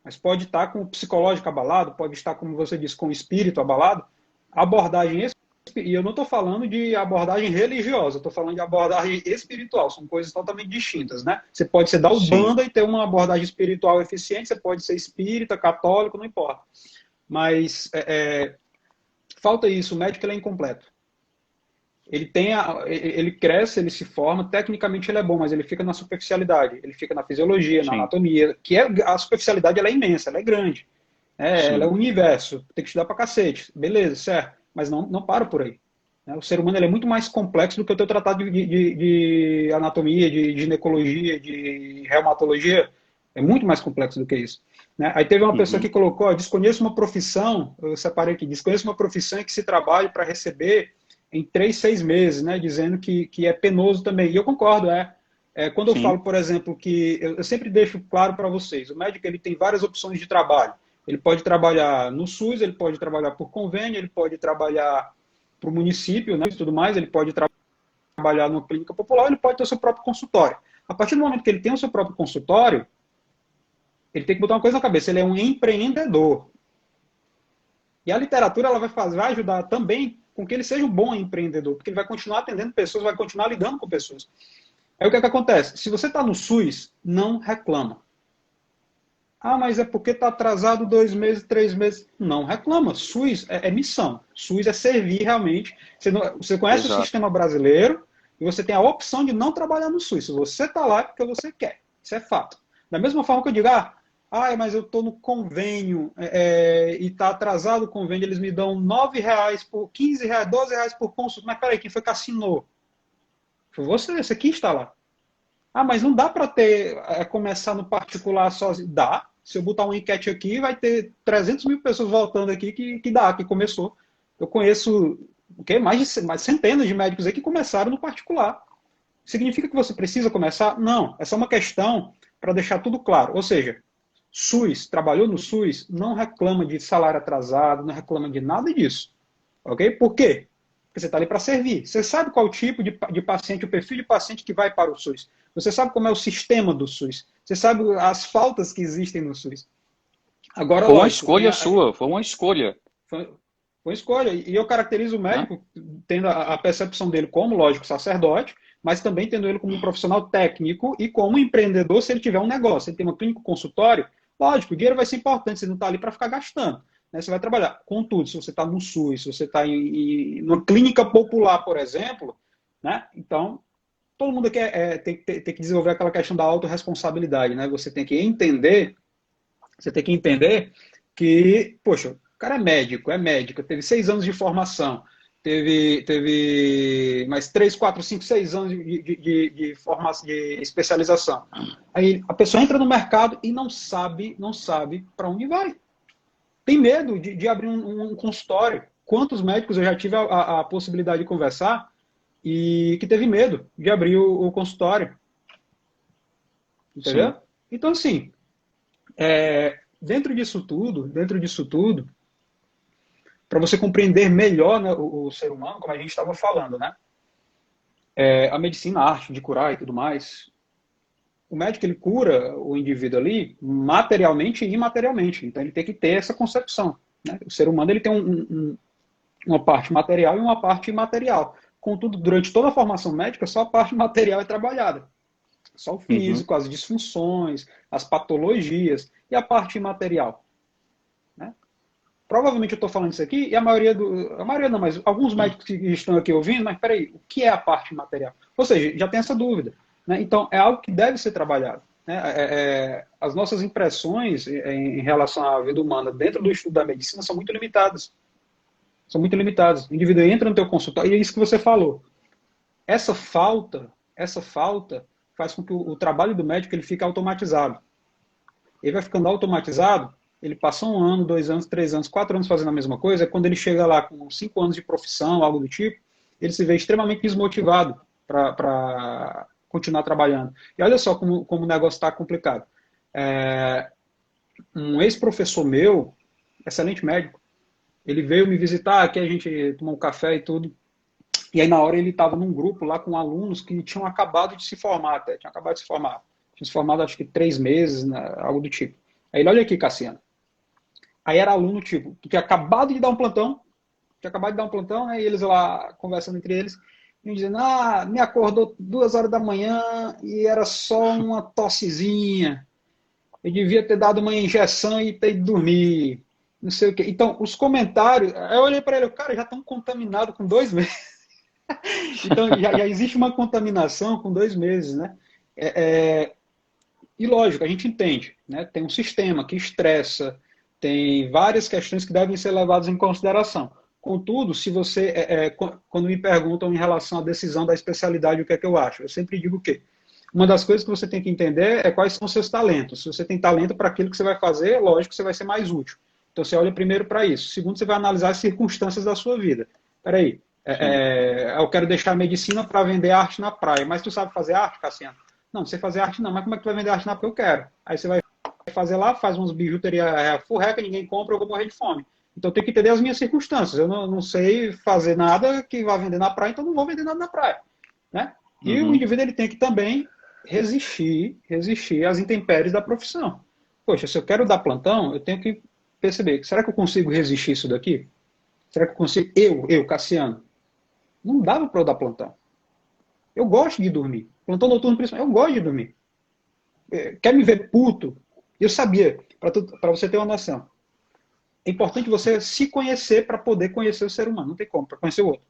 Mas pode estar com o psicológico abalado, pode estar, como você disse, com o espírito abalado. A abordagem e eu não estou falando de abordagem religiosa, estou falando de abordagem espiritual, são coisas totalmente distintas, né? Você pode ser da Sim. Umbanda e ter uma abordagem espiritual eficiente, você pode ser espírita, católico, não importa. Mas falta isso, o médico ele é incompleto. Ele cresce, ele se forma, tecnicamente ele é bom, mas ele fica na superficialidade, ele fica na fisiologia, na Sim. anatomia, a superficialidade ela é imensa, ela é grande. Ela é o Sim. universo, tem que estudar pra cacete, beleza, certo, mas não para por aí. Né? O ser humano ele é muito mais complexo do que o teu tratado de anatomia, de ginecologia, de reumatologia, é muito mais complexo do que isso. Né? Aí teve uma pessoa que Uhum. colocou, desconheço uma profissão, eu separei aqui, desconheço uma profissão em que se trabalha para receber em 3, 6 meses, né? Dizendo que é penoso também. E eu concordo, quando eu falo, Sim. por exemplo, que eu sempre deixo claro para vocês, o médico ele tem várias opções de trabalho. Ele pode trabalhar no SUS, ele pode trabalhar por convênio, ele pode trabalhar para o município, né, e tudo mais, ele pode trabalhar numa clínica popular, ele pode ter o seu próprio consultório. A partir do momento que ele tem o seu próprio consultório, ele tem que botar uma coisa na cabeça, ele é um empreendedor. E a literatura ela vai ajudar também com que ele seja um bom empreendedor, porque ele vai continuar atendendo pessoas, vai continuar lidando com pessoas. Aí o que acontece? Se você está no SUS, não reclama. Mas é porque está atrasado 2 meses, 3 meses. Não reclama. SUS é missão. SUS é servir realmente. Você conhece o Exato. sistema brasileiro e você tem a opção de não trabalhar no SUS. Se você está lá é porque você quer. Isso é fato. Da mesma forma que eu digo, mas eu estou no convênio e está atrasado o convênio, eles me dão R$ 9 por R$ 15, R$ 12 por consulta. Mas peraí, quem foi que assinou? Foi você quis estar lá. Mas não dá para começar no particular sozinho. Dá. Se eu botar uma enquete aqui, vai ter 300 mil pessoas voltando aqui que começou. Eu conheço mais centenas de médicos aí que começaram no particular. Significa que você precisa começar? Não. É só uma questão para deixar tudo claro. Ou seja, SUS, trabalhou no SUS, não reclama de salário atrasado, não reclama de nada disso. Ok? Por quê? Porque você está ali para servir. Você sabe qual tipo de paciente, o perfil de paciente que vai para o SUS. Você sabe como é o sistema do SUS. Você sabe as faltas que existem no SUS. Agora, Foi uma lógico, escolha sua, foi uma escolha, foi uma escolha. E eu caracterizo o né? médico tendo a percepção dele como, lógico, sacerdote, mas também tendo ele como um profissional técnico e como empreendedor se ele tiver um negócio. Se ele tem uma clínica consultório, Lógico, o dinheiro vai ser importante, você não está ali para ficar gastando. Né? Você vai trabalhar. Contudo, se você está no SUS, se você está em uma clínica popular, por exemplo, né? Então, todo mundo aqui tem que desenvolver aquela questão da autorresponsabilidade, né? Você tem que entender que, poxa, o cara é médico, teve 6 anos de formação, teve mais 3, 4, 5, 6 anos de formação, de especialização. Aí a pessoa entra no mercado e não sabe para onde vai. Tem medo de abrir um consultório. Quantos médicos eu já tive a possibilidade de conversar e que teve medo de abrir o consultório? Entendeu? Sim. Então, assim, dentro disso tudo, para você compreender melhor, né, o ser humano, como a gente estava falando, né? A medicina, a arte de curar e tudo mais, o médico ele cura o indivíduo ali materialmente e imaterialmente. Então ele tem que ter essa concepção. Né? O ser humano ele tem uma parte material e uma parte imaterial. Contudo, durante toda a formação médica, só a parte material é trabalhada. Só o Uhum. físico, as disfunções, as patologias e a parte imaterial. Né? Provavelmente eu estou falando isso aqui e a maioria não, mas alguns médicos que estão aqui ouvindo, mas peraí, o que é a parte material? Ou seja, já tem essa dúvida. Né? Então, é algo que deve ser trabalhado. Né? As nossas impressões em relação à vida humana dentro do estudo da medicina são muito limitadas. São muito limitadas. O indivíduo entra no teu consultório, e é isso que você falou. Essa falta faz com que o trabalho do médico ele fique automatizado. Ele vai ficando automatizado, ele passa 1 ano, 2 anos, 3 anos, 4 anos fazendo a mesma coisa, quando ele chega lá com 5 anos de profissão, algo do tipo, ele se vê extremamente desmotivado para continuar trabalhando. E olha só como o negócio está complicado. Um ex-professor meu, excelente médico, ele veio me visitar, aqui a gente tomou um café e tudo, e aí na hora ele estava num grupo lá com alunos que tinham acabado de se formar até, tinham acabado de se formar. Tinham se formado acho que 3 meses, né, algo do tipo. Aí ele, olha aqui, Cassiano. Aí era aluno, tipo, que tinha acabado de dar um plantão, né, e eles lá conversando entre eles, e dizendo, me acordou 2 horas da manhã e era só uma tossezinha. Eu devia ter dado uma injeção e ter ido dormir. Não sei o quê. Então, os comentários, eu olhei para ele, o cara já estão contaminado com 2 meses. Então, já existe uma contaminação com 2 meses, né? E lógico, a gente entende, né? Tem um sistema que estressa, tem várias questões que devem ser levadas em consideração. Contudo, se você, quando me perguntam em relação à decisão da especialidade, o que é que eu acho? Eu sempre digo o quê? Uma das coisas que você tem que entender é quais são os seus talentos. Se você tem talento para aquilo que você vai fazer, lógico que você vai ser mais útil. Então, você olha primeiro para isso. Segundo, você vai analisar as circunstâncias da sua vida. Peraí, Sim. eu quero deixar a medicina para vender arte na praia. Mas tu sabe fazer arte, Cassiano? Não, não sei fazer arte não. Mas como é que tu vai vender arte na praia? Eu quero. Aí você vai fazer lá, faz umas bijuterias furreca, ninguém compra, eu vou morrer de fome. Então, eu tenho que entender as minhas circunstâncias. Eu não sei fazer nada que vá vender na praia, então não vou vender nada na praia. Né? E o Uhum. indivíduo ele tem que também resistir às intempéries da profissão. Poxa, se eu quero dar plantão, eu tenho que perceber, será que eu consigo resistir isso daqui? Será que eu consigo? Cassiano, não dava para eu dar plantão. Eu gosto de dormir. Plantão noturno, principalmente, eu gosto de dormir. Quer me ver puto? Eu sabia, para você ter uma noção. É importante você se conhecer para poder conhecer o ser humano. Não tem como, para conhecer o outro.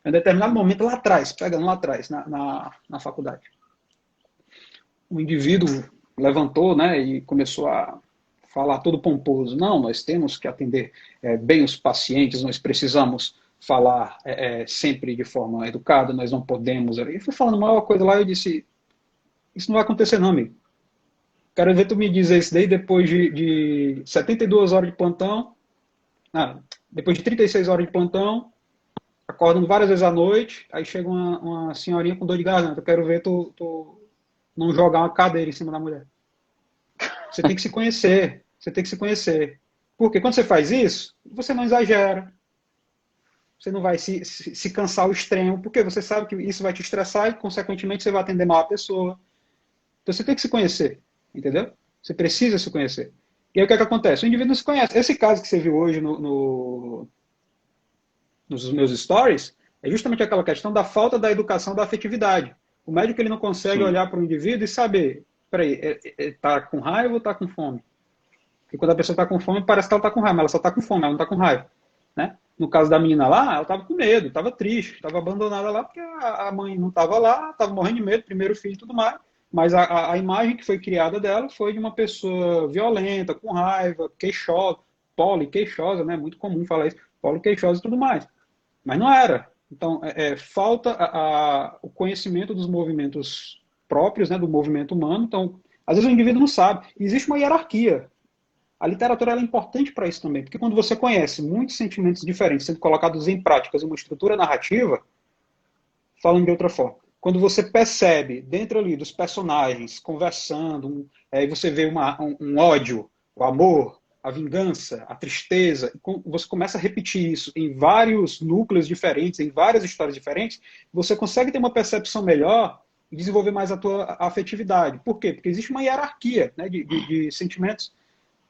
Em um determinado momento, lá atrás, pegando lá atrás, na faculdade, o indivíduo levantou, né, e começou a falar todo pomposo. Não, nós temos que atender bem os pacientes, nós precisamos falar sempre de forma educada, nós não podemos. E fui falando uma coisa lá e eu disse, isso não vai acontecer não, amigo. Quero ver tu me dizer isso daí depois de 72 horas de plantão, depois de 36 horas de plantão, acordando várias vezes à noite, aí chega uma senhorinha com dor de garganta. Eu quero ver tu não jogar uma cadeira em cima da mulher. Você tem que se conhecer. Você tem que se conhecer. Porque quando você faz isso, você não exagera. Você não vai se cansar ao extremo, porque você sabe que isso vai te estressar e, consequentemente, você vai atender mal a pessoa. Então você tem que se conhecer. Entendeu? Você precisa se conhecer. E aí o que é que acontece? O indivíduo não se conhece. Esse caso que você viu hoje nos meus stories é justamente aquela questão da falta da educação da afetividade. O médico ele não consegue Sim. olhar para o indivíduo e saber, peraí, está com raiva ou está com fome? Porque quando a pessoa está com fome, parece que ela está com raiva, mas ela só está com fome, ela não está com raiva. Né? No caso da menina lá, ela estava com medo, estava triste, estava abandonada lá porque a mãe não estava lá, estava morrendo de medo, primeiro filho e tudo mais. Mas a imagem que foi criada dela foi de uma pessoa violenta, com raiva, queixosa, poliqueixosa, né? Muito comum falar isso, poliqueixosa e tudo mais. Mas não era. Então, falta o conhecimento dos movimentos próprios, né, do movimento humano. Então, às vezes o indivíduo não sabe. Existe uma hierarquia. A literatura é importante para isso também, porque quando você conhece muitos sentimentos diferentes sendo colocados em práticas em uma estrutura narrativa, falando de outra forma, quando você percebe dentro ali dos personagens conversando, aí você vê um ódio, o amor, a vingança, a tristeza, você começa a repetir isso em vários núcleos diferentes, em várias histórias diferentes, você consegue ter uma percepção melhor e desenvolver mais a tua afetividade. Por quê? Porque existe uma hierarquia, né, de sentimentos.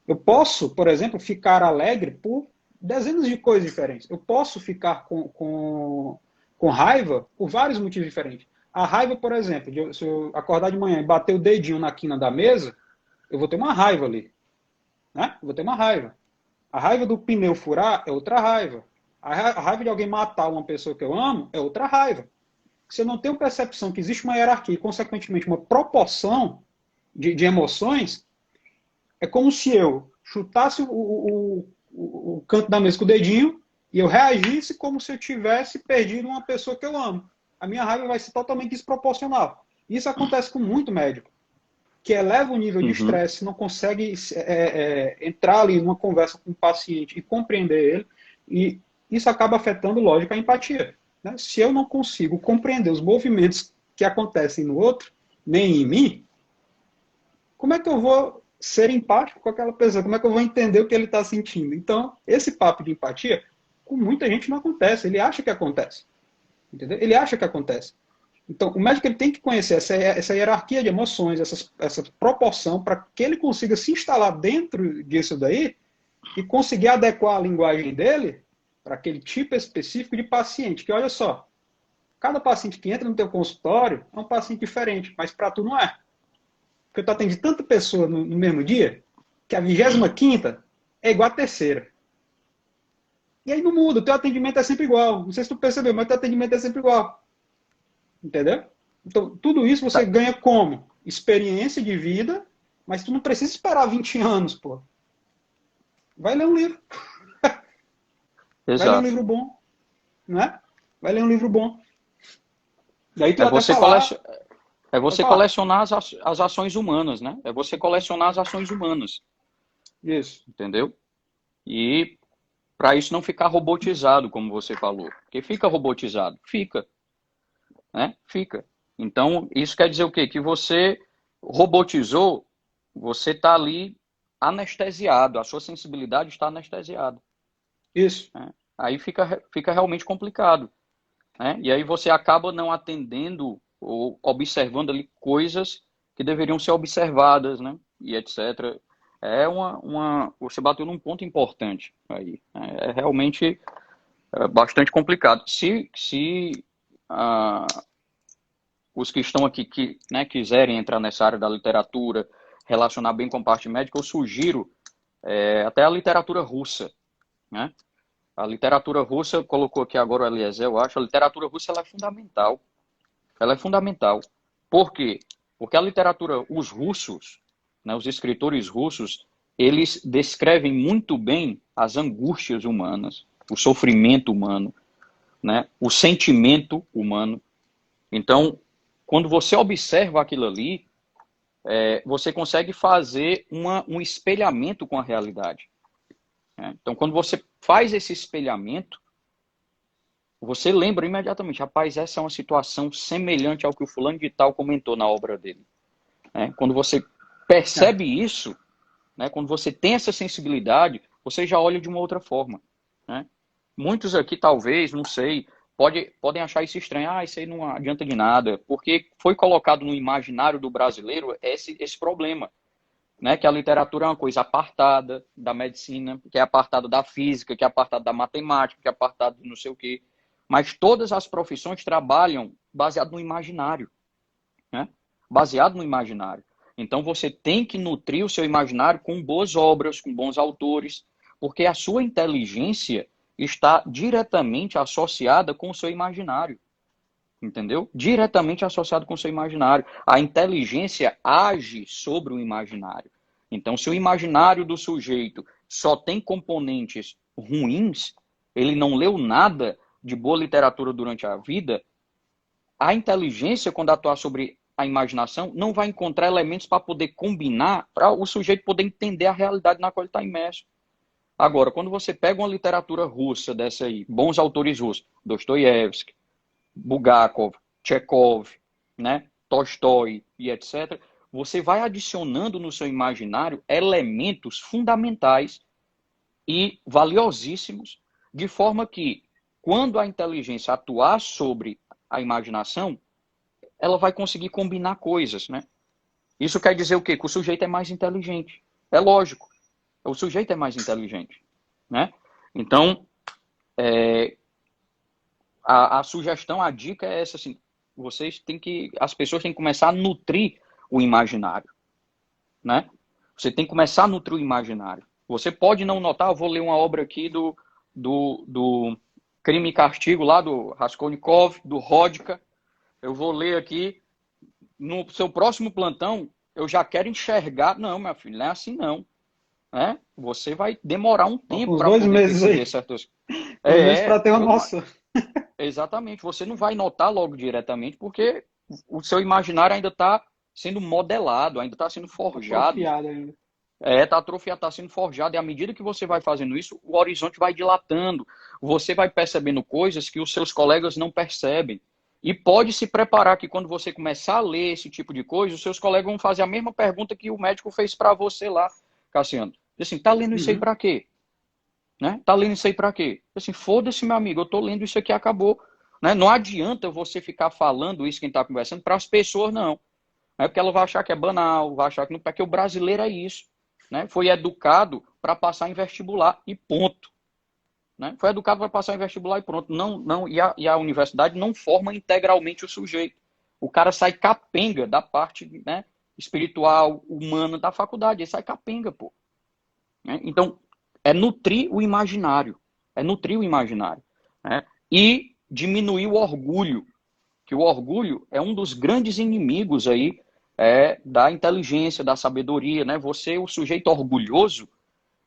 Eu posso, por exemplo, ficar alegre por dezenas de coisas diferentes. Eu posso ficar com raiva por vários motivos diferentes. A raiva, por exemplo, se eu acordar de manhã e bater o dedinho na quina da mesa, eu vou ter uma raiva ali. Né? Eu vou ter uma raiva. A raiva do pneu furar é outra raiva. A raiva de alguém matar uma pessoa que eu amo é outra raiva. Se eu não tenho percepção que existe uma hierarquia e, consequentemente, uma proporção de emoções, é como se eu chutasse o canto da mesa com o dedinho e eu reagisse como se eu tivesse perdido uma pessoa que eu amo. A minha raiva vai ser totalmente desproporcional. Isso acontece com muito médico, que eleva o nível de estresse, não consegue entrar ali numa conversa com o paciente e compreender ele, e isso acaba afetando, lógico, a empatia. Né? Se eu não consigo compreender os movimentos que acontecem no outro, nem em mim, como é que eu vou ser empático com aquela pessoa? Como é que eu vou entender o que ele está sentindo? Então, esse papo de empatia, com muita gente não acontece. Ele acha que acontece. Entendeu? Ele acha que acontece. Então, o médico ele tem que conhecer essa hierarquia de emoções, essa proporção, para que ele consiga se instalar dentro disso daí e conseguir adequar a linguagem dele para aquele tipo específico de paciente. Que, olha só, cada paciente que entra no teu consultório é um paciente diferente, mas para tu não é. Porque tu atende tanta pessoa no mesmo dia, que a 25ª é igual à terceira. E aí não muda, o teu atendimento é sempre igual. Não sei se tu percebeu, mas o teu atendimento é sempre igual. Entendeu? Então, tudo isso você ganha como? Experiência de vida, mas tu não precisa esperar 20 anos, pô. Vai ler um livro. Vai ler um livro bom. Né? Vai ler um livro bom. Daí tu É até você, falar... é você colecionar as ações humanas, né? É você colecionar as ações humanas. Isso. Entendeu? E para isso não ficar robotizado, como você falou. Porque fica robotizado. Fica. Né? Fica. Então, isso quer dizer o quê? Que você robotizou, você está ali anestesiado. A sua sensibilidade está anestesiada. Isso. Né? Aí fica realmente complicado. Né? E aí você acaba não atendendo ou observando ali coisas que deveriam ser observadas, né? E etc. Você bateu num ponto importante aí. É realmente bastante complicado. Se os que estão aqui que, né, quiserem entrar nessa área da literatura, relacionar bem com a parte médica, eu sugiro até a literatura russa, né? A literatura russa, colocou aqui agora o Eliezer, eu acho, a literatura russa ela é fundamental. Ela é fundamental. Por quê? Porque a literatura, os russos, né, os escritores russos, eles descrevem muito bem as angústias humanas, o sofrimento humano, né, o sentimento humano. Então, quando você observa aquilo ali, você consegue fazer um espelhamento com a realidade. Né? Então, quando você faz esse espelhamento, você lembra imediatamente, rapaz, essa é uma situação semelhante ao que o fulano de tal comentou na obra dele. Quando você percebe isso, né, quando você tem essa sensibilidade, você já olha de uma outra forma. Né? Muitos aqui, talvez, não sei, podem achar isso estranho. Isso aí não adianta de nada, porque foi colocado no imaginário do brasileiro esse problema. Né, que a literatura é uma coisa apartada da medicina, que é apartada da física, que é apartada da matemática, que é apartada de não sei o quê. Mas todas as profissões trabalham baseado no imaginário. Né? Baseado no imaginário. Então você tem que nutrir o seu imaginário com boas obras, com bons autores, porque a sua inteligência está diretamente associada com o seu imaginário. Entendeu? Diretamente associado com o seu imaginário. A inteligência age sobre o imaginário. Então, se o imaginário do sujeito só tem componentes ruins, ele não leu nada de boa literatura durante a vida, a inteligência, quando atuar sobre a imaginação, não vai encontrar elementos para poder combinar, para o sujeito poder entender a realidade na qual ele está imerso. Agora, quando você pega uma literatura russa dessa aí, bons autores russos, Dostoiévski, Bulgakov, Chekhov, né, Tolstói e etc., você vai adicionando no seu imaginário elementos fundamentais e valiosíssimos, de forma que, quando a inteligência atuar sobre a imaginação, ela vai conseguir combinar coisas, né? Isso quer dizer o quê? Que o sujeito é mais inteligente. É lógico. O sujeito é mais inteligente, né? Então, a sugestão, a dica é essa, assim, as pessoas têm que começar a nutrir o imaginário, né? Você tem que começar a nutrir o imaginário. Você pode não notar, eu vou ler uma obra aqui do Crime e Castigo, lá do Raskolnikov, do Rodka. Eu vou ler aqui, no seu próximo plantão, eu já quero enxergar. Não, meu filho, não é assim não. Né? Você vai demorar um tempo Uns para dois poder meses perceber aí. certas coisas. 2 meses para ter uma noção. Exatamente. Você não vai notar logo diretamente, porque o seu imaginário ainda está sendo modelado, ainda está sendo forjado. Atrofiado ainda. Está atrofiado, está sendo forjado. E à medida que você vai fazendo isso, o horizonte vai dilatando. Você vai percebendo coisas que os seus colegas não percebem. E pode se preparar que quando você começar a ler esse tipo de coisa, os seus colegas vão fazer a mesma pergunta que o médico fez para você lá, Cassiano. Assim, tá lendo isso aí para quê? Né? Tá lendo isso aí para quê? Assim, foda-se, meu amigo, eu tô lendo isso aqui, acabou. Né? Não adianta você ficar falando isso, quem tá conversando, para as pessoas, não. É porque ela vai achar que é banal, vai achar que não, porque o brasileiro é isso. Né? Foi educado para passar em vestibular e ponto. Né? Foi educado para passar em vestibular e pronto. E a universidade não forma integralmente o sujeito. O cara sai capenga da parte, né, espiritual, humana da faculdade. Ele sai capenga, pô. Né? Então, é nutrir o imaginário. É nutrir o imaginário. Né? E diminuir o orgulho. Que o orgulho é um dos grandes inimigos aí da inteligência, da sabedoria. Né? Você, o sujeito orgulhoso,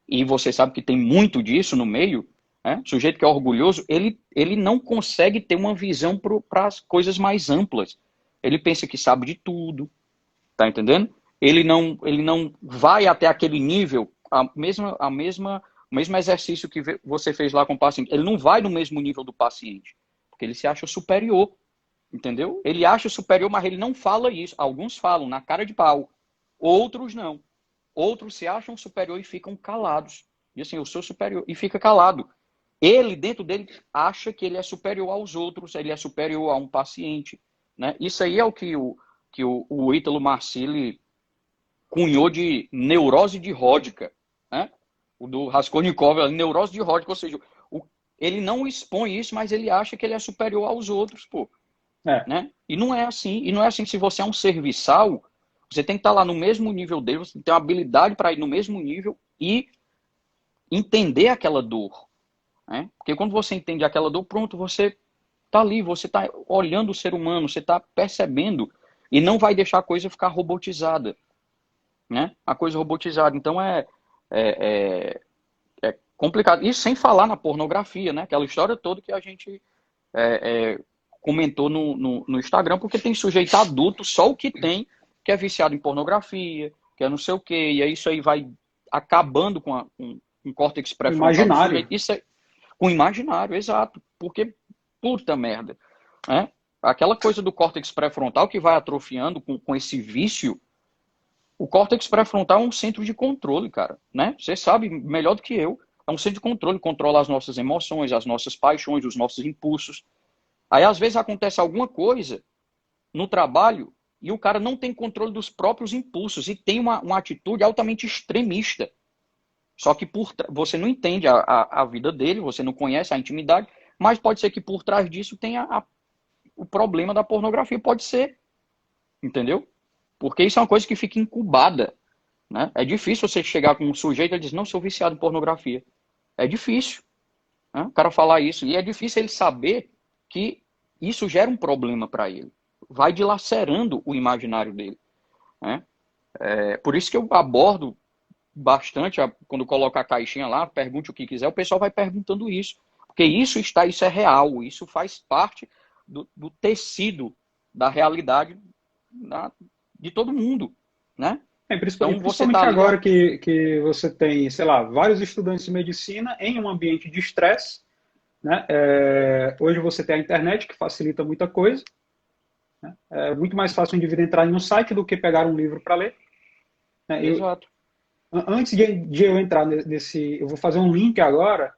e você sabe que tem muito disso no meio, né? O sujeito que é orgulhoso, ele não consegue ter uma visão para as coisas mais amplas. Ele pensa que sabe de tudo, tá entendendo? Ele não vai até aquele nível, o mesmo exercício que você fez lá com o paciente, ele não vai no mesmo nível do paciente, porque ele se acha superior, entendeu? Ele acha superior, mas ele não fala isso. Alguns falam na cara de pau, outros não. Outros se acham superior e ficam calados. E assim, eu sou superior, e fica calado. Ele, dentro dele, acha que ele é superior aos outros, ele é superior a um paciente. Né? Isso aí é o que o Ítalo Marcilli cunhou de neurose de Rodka. Né? O do Raskolnikov, neurose de Rodka, ou seja, ele não expõe isso, mas ele acha que ele é superior aos outros, pô. Né? E não é assim. E não é assim. Se você é um serviçal, você tem que estar lá no mesmo nível dele, você tem que ter uma habilidade para ir no mesmo nível e entender aquela dor. Né? Porque quando você entende aquela dor, pronto, você está ali, você está olhando o ser humano, você está percebendo e não vai deixar a coisa ficar robotizada. Né? A coisa robotizada. Então é complicado. Isso sem falar na pornografia, né? Aquela história toda que a gente comentou no Instagram, porque tem sujeito adulto, só o que tem, que é viciado em pornografia, que é não sei o quê, e aí isso aí vai acabando com o córtex pré-frontal do sujeito. Isso é com o imaginário, exato. Porque, puta merda, né? Aquela coisa do córtex pré-frontal que vai atrofiando com esse vício, o córtex pré-frontal é um centro de controle, cara, né? Você sabe melhor do que eu. É um centro de controle, controla as nossas emoções, as nossas paixões, os nossos impulsos. Aí, às vezes, acontece alguma coisa no trabalho e o cara não tem controle dos próprios impulsos e tem uma atitude altamente extremista. Só que você não entende a vida dele, você não conhece a intimidade, mas pode ser que por trás disso tenha o problema da pornografia. Pode ser, entendeu? Porque isso é uma coisa que fica incubada, né? É difícil você chegar com um sujeito e dizer, não, sou viciado em pornografia. É difícil, né? O cara falar isso. E é difícil ele saber que isso gera um problema para ele. Vai dilacerando o imaginário dele, né? Por isso que eu abordo bastante, quando coloco a caixinha lá, pergunte o que quiser, o pessoal vai perguntando isso. Porque isso é real, isso faz parte do tecido da realidade de todo mundo, né? Então você tá Principalmente ali... agora que você tem, sei lá, vários estudantes de medicina em um ambiente de estresse, né? Hoje você tem a internet que facilita muita coisa, né? É muito mais fácil o indivíduo entrar em um site do que pegar um livro para ler, né? Exato. Antes de eu entrar nesse, eu vou fazer um link agora.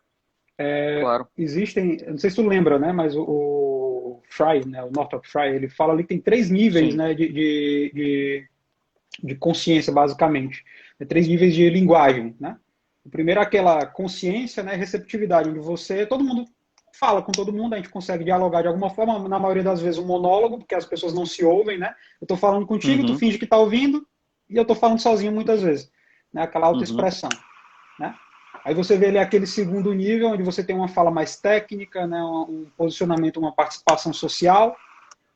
Claro. Existem, não sei se tu lembra, né? Mas o Fry, né? O Northrop Frye, ele fala ali que tem 3 níveis, Sim. né? De consciência, basicamente. 3 níveis de linguagem, né? O primeiro é aquela consciência, né? Receptividade, onde todo mundo fala com todo mundo, a gente consegue dialogar de alguma forma, na maioria das vezes um monólogo, porque as pessoas não se ouvem, né? Eu estou falando contigo, tu Uhum. finge que está ouvindo, e eu estou falando sozinho muitas vezes, né? Aquela Uhum. autoexpressão, né? Aí você vê ali aquele segundo nível, onde você tem uma fala mais técnica, né? Um posicionamento, uma participação social,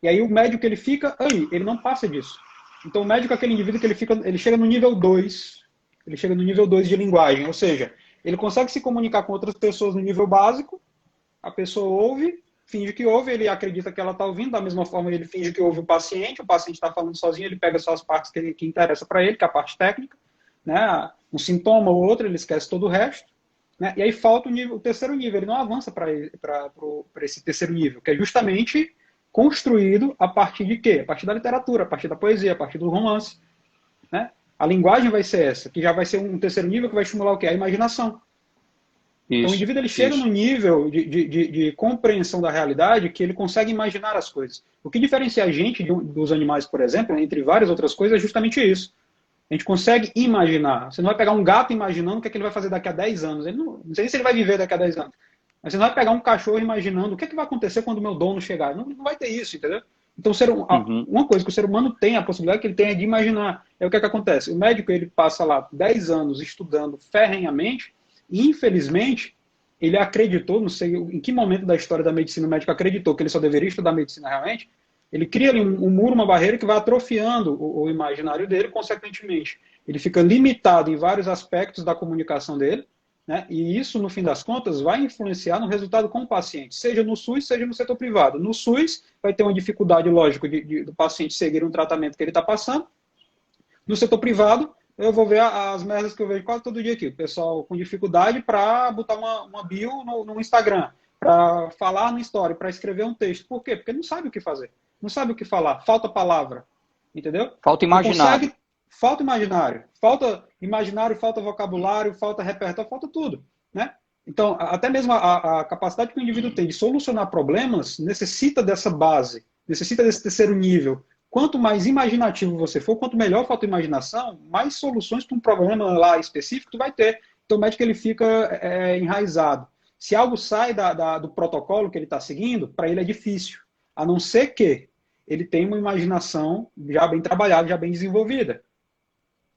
e aí o médico ele fica aí, ele não passa disso. Então o médico é aquele indivíduo que ele chega no nível 2, ele chega no nível 2 de linguagem, ou seja, ele consegue se comunicar com outras pessoas no nível básico, a pessoa ouve, finge que ouve, ele acredita que ela está ouvindo, da mesma forma ele finge que ouve o paciente está falando sozinho, ele pega só as partes que interessam para ele, que é a parte técnica, né? Um sintoma ou outro, ele esquece todo o resto, né? E aí falta o terceiro nível, ele não avança para esse terceiro nível, que é justamente construído a partir de quê? A partir da literatura, a partir da poesia, a partir do romance, né? A linguagem vai ser essa, que já vai ser um terceiro nível que vai estimular o quê? A imaginação. Então, o Isso, indivíduo ele chega no isso. nível de compreensão da realidade que ele consegue imaginar as coisas. O que diferencia a gente dos animais, por exemplo, entre várias outras coisas, é justamente isso. A gente consegue imaginar. Você não vai pegar um gato imaginando o que, é que ele vai fazer daqui a 10 anos. Ele não sei se ele vai viver daqui a 10 anos. Mas você não vai pegar um cachorro imaginando o que, é que vai acontecer quando o meu dono chegar. Não vai ter isso, entendeu? Então, Uhum. uma coisa que o ser humano tem, a possibilidade que ele tem é de imaginar. É o que, é que acontece. O médico ele passa lá 10 anos estudando ferrenhamente e, infelizmente, ele acreditou, não sei em que momento da história da medicina o médico acreditou que ele só deveria estudar medicina realmente, ele cria ali um muro, uma barreira que vai atrofiando o imaginário dele, consequentemente. Ele fica limitado em vários aspectos da comunicação dele, né? E isso, no fim das contas, vai influenciar no resultado com o paciente, seja no SUS, seja no setor privado. No SUS, vai ter uma dificuldade, lógico, do paciente seguir um tratamento que ele está passando. No setor privado, eu vou ver as merdas que eu vejo quase todo dia aqui. O pessoal com dificuldade para botar uma bio no Instagram, para falar no story, para escrever um texto. Por quê? Porque não sabe o que fazer. Não sabe o que falar. Falta palavra. Entendeu? Falta Não imaginário. consegue. Imaginário, falta vocabulário, falta repertório, falta tudo. Né? Então, até mesmo a capacidade que o indivíduo tem de solucionar problemas necessita dessa base, necessita desse terceiro nível. Quanto mais imaginativo você for, quanto melhor for a tua imaginação, mais soluções para um problema lá específico tu vai ter. Então o médico ele fica enraizado. Se algo sai do protocolo que ele está seguindo, para ele é difícil. A não ser que ele tenha uma imaginação já bem trabalhada, já bem desenvolvida.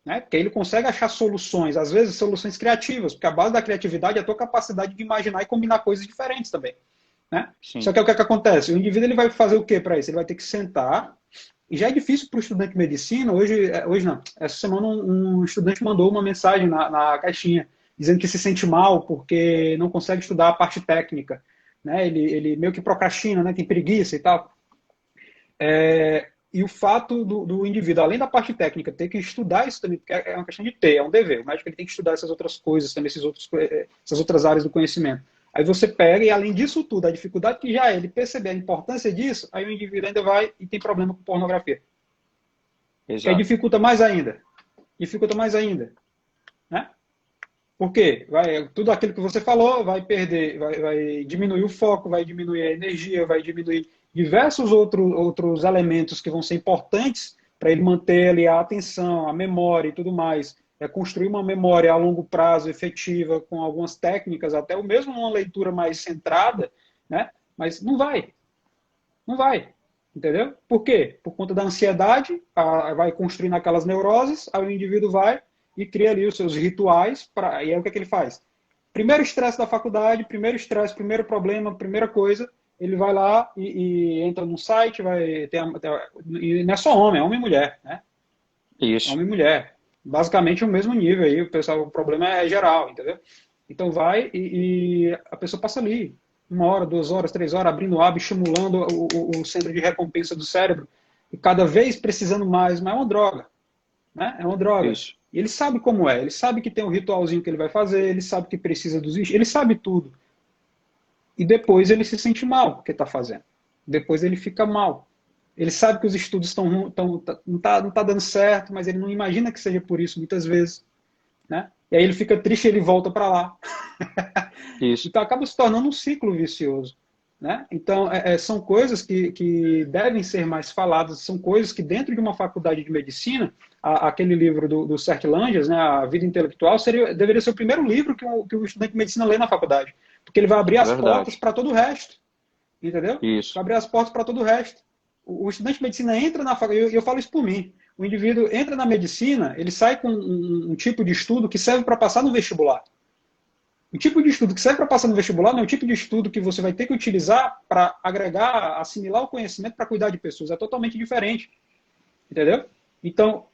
Né? Porque aí ele consegue achar soluções, às vezes soluções criativas, porque a base da criatividade é a tua capacidade de imaginar e combinar coisas diferentes também. Né? Só Sim. que o que acontece? O indivíduo ele vai fazer o que para isso? Ele vai ter que sentar. E já é difícil para o estudante de medicina. Hoje não. Essa semana um estudante mandou uma mensagem na caixinha dizendo que se sente mal porque não consegue estudar a parte técnica. Né? Ele meio que procrastina, né? Tem preguiça e tal. E o fato do indivíduo, além da parte técnica, ter que estudar isso também, porque é uma questão de ter, é um dever. O médico ele tem que estudar essas outras coisas, também essas outras áreas do conhecimento. Aí você pega e, além disso tudo, a dificuldade que já é ele perceber a importância disso, aí o indivíduo ainda vai e tem problema com pornografia. Que aí Exato. dificulta mais ainda. Dificulta mais ainda. Né? Por quê? Tudo aquilo que você falou vai perder, vai diminuir o foco, vai diminuir a energia, vai diminuir diversos outros elementos que vão ser importantes para ele manter ali a atenção, a memória e tudo mais. É construir uma memória a longo prazo efetiva, com algumas técnicas, até mesmo uma leitura mais centrada, né? Mas não vai. Não vai. Entendeu? Por quê? Por conta da ansiedade, vai construindo aquelas neuroses, aí o indivíduo vai e cria ali os seus rituais, e aí o que é que ele faz? Primeiro estresse da faculdade, primeiro estresse, primeiro problema, primeira coisa, ele vai lá e entra num site, e não é só homem, é homem e mulher, né? Isso. Homem e mulher. Basicamente o mesmo nível aí, o problema é geral, entendeu? Então vai e a pessoa passa ali 1 hora, 2 horas, 3 horas, abrindo o aba, estimulando o centro de recompensa do cérebro, e cada vez precisando mais, mas é uma droga, né? É uma droga. Isso. E ele sabe como é, ele sabe que tem um ritualzinho que ele vai fazer, ele sabe que precisa dos ele sabe tudo. E depois ele se sente mal porque está fazendo. Depois ele fica mal. Ele sabe que os estudos não tá dando certo, mas ele não imagina que seja por isso muitas vezes, né? E aí ele fica triste e ele volta para lá. Isso. Então acaba se tornando um ciclo vicioso, né? Então são coisas que devem ser mais faladas, são coisas que dentro de uma faculdade de medicina, aquele livro do Serk Langes, né, A Vida Intelectual, deveria ser o primeiro livro que o estudante de medicina lê na faculdade, porque ele vai abrir É as portas verdade. para todo o resto, entendeu? Isso. Vai abrir as portas para todo o resto. O estudante de medicina entra na faculdade, eu falo isso por mim, o indivíduo entra na medicina, ele sai com um tipo de estudo que serve para passar no vestibular. O tipo de estudo que serve para passar no vestibular não é o tipo de estudo que você vai ter que utilizar para agregar, assimilar o conhecimento para cuidar de pessoas. É totalmente diferente. Entendeu? Então,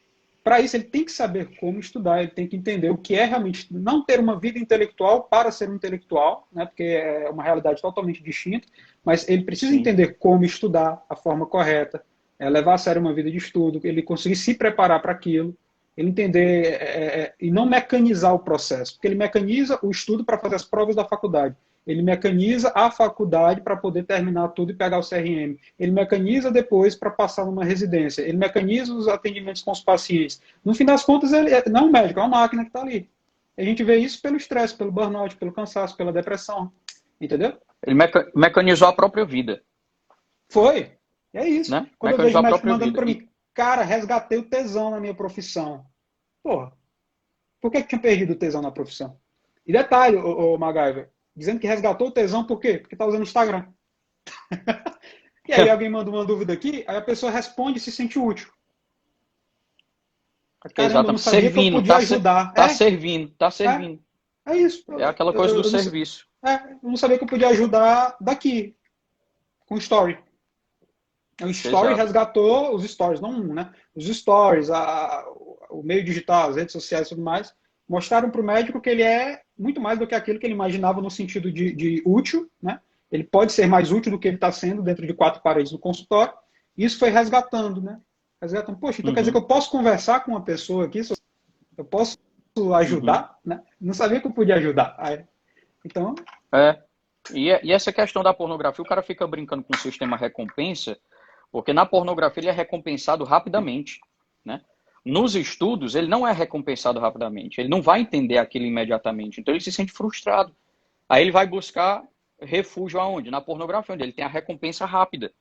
para isso, ele tem que saber como estudar, ele tem que entender o que é realmente não ter uma vida intelectual para ser um intelectual, né, porque é uma realidade totalmente distinta, mas ele precisa Sim. entender como estudar, a forma correta, levar a sério uma vida de estudo, ele conseguir se preparar para aquilo, ele entender e não mecanizar o processo, porque ele mecaniza o estudo para fazer as provas da faculdade. Ele mecaniza a faculdade para poder terminar tudo e pegar o CRM. Ele mecaniza depois para passar numa residência. Ele mecaniza os atendimentos com os pacientes. No fim das contas, ele não é um médico, é uma máquina que está ali. A gente vê isso pelo estresse, pelo burnout, pelo cansaço, pela depressão. Entendeu? Ele mecanizou a própria vida, Foi. É isso. né? Quando eu Mecanizou vejo a médico própria mandando vida. para mim, cara, resgatei o tesão na minha profissão. Porra, por que tinha perdido o tesão na profissão? E detalhe, o MacGyver, dizendo que resgatou o tesão por quê? Porque está usando o Instagram. E aí alguém manda uma dúvida aqui, aí a pessoa responde e se sente útil. Caramba, eu não Exatamente. sabia que eu Servindo, podia ajudar. tá servindo, tá É, servindo. é isso. É aquela coisa do Eu não, serviço. eu não sabia que eu podia ajudar daqui, com story. O story Exato. resgatou os stories, não um, né? Os stories, o meio digital, as redes sociais e tudo mais, mostraram para o médico que ele é muito mais do que aquilo que ele imaginava no sentido de útil, né? Ele pode ser mais útil do que ele está sendo dentro de 4 paredes no consultório. E isso foi resgatando, né? Resgatando. Poxa, então quer dizer que Uhum, eu posso conversar com uma pessoa aqui, eu posso uhum. ajudar, né? Não sabia que eu podia ajudar. Então, É. E essa questão da pornografia, o cara fica brincando com o sistema recompensa, porque na pornografia ele é recompensado rapidamente, né? Nos estudos, ele não é recompensado rapidamente. Ele não vai entender aquilo imediatamente. Então ele se sente frustrado. Aí ele vai buscar refúgio aonde? Na pornografia, onde ele tem a recompensa rápida,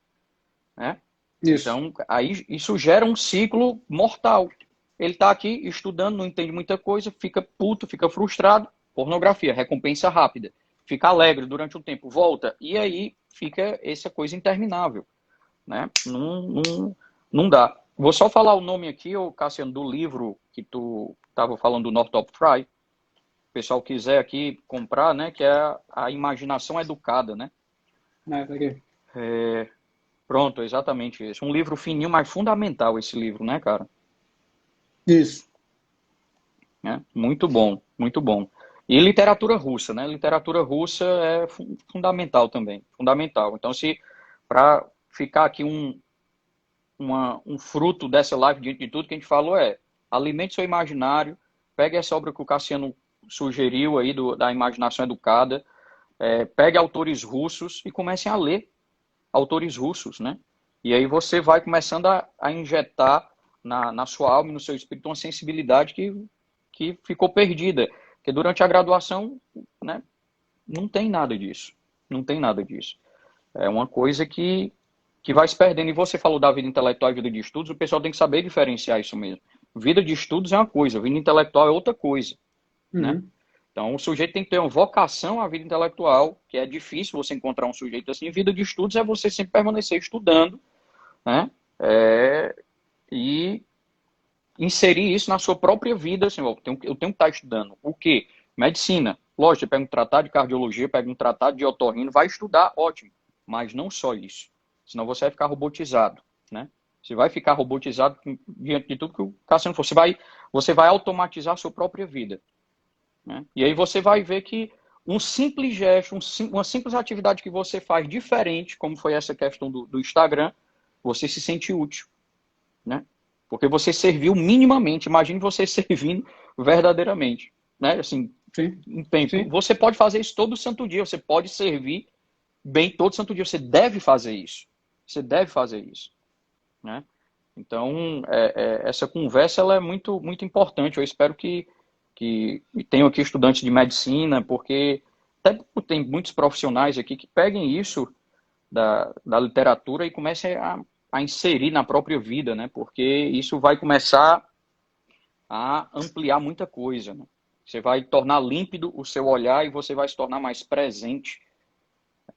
né? isso. Então, aí isso gera um ciclo mortal. Ele está aqui estudando, não entende muita coisa, fica puto, fica frustrado. Pornografia, recompensa rápida. Fica alegre durante um tempo, volta. E aí fica essa coisa interminável, né? Não dá. Vou só falar o nome aqui, ô Cassiano, do livro que tu estava falando do Northrop Frye. O pessoal quiser aqui comprar, né? Que é a Imaginação Educada, né? Né, tá aqui. É, pronto, exatamente isso. Um livro fininho, mas fundamental esse livro, né, cara? Isso. Né? Muito bom, muito bom. E literatura russa, né? Literatura russa é fundamental também, fundamental. Então, se para ficar aqui um fruto dessa live diante de tudo que a gente falou alimente seu imaginário, pegue essa obra que o Cassiano sugeriu aí da imaginação educada, pegue autores russos e comecem a ler autores russos, né? E aí você vai começando a injetar na sua alma e no seu espírito uma sensibilidade que ficou perdida. Porque durante a graduação, né, não tem nada disso. Não tem nada disso. É uma coisa que vai se perdendo. E você falou da vida intelectual e vida de estudos, o pessoal tem que saber diferenciar isso mesmo. Vida de estudos é uma coisa, vida intelectual é outra coisa, né? Uhum. Então, o sujeito tem que ter uma vocação à vida intelectual, que é difícil você encontrar um sujeito assim. Vida de estudos é você sempre permanecer estudando né? E inserir isso na sua própria vida, assim, eu tenho que estar estudando. O quê? Medicina. Lógico, você pega um tratado de cardiologia, pega um tratado de otorrino, vai estudar, ótimo. Mas não só isso. Senão você vai ficar robotizado, né? Você vai ficar robotizado diante de tudo que o Cassiano falou. Você vai automatizar a sua própria vida, né? E aí você vai ver que um simples gesto, uma simples atividade que você faz diferente, como foi essa questão do Instagram, você se sente útil, né? Porque você serviu minimamente. Imagine você servindo verdadeiramente, né? Assim, Sim, empenho. sim. Você pode fazer isso todo santo dia. Você pode servir bem todo santo dia. Você deve fazer isso. Você deve fazer isso, né? Então, essa conversa ela é muito, muito importante. Eu espero que tenham aqui estudantes de medicina, porque até tem muitos profissionais aqui que peguem isso da literatura e comecem a inserir na própria vida, né? Porque isso vai começar a ampliar muita coisa, né? Você vai tornar límpido o seu olhar e você vai se tornar mais presente,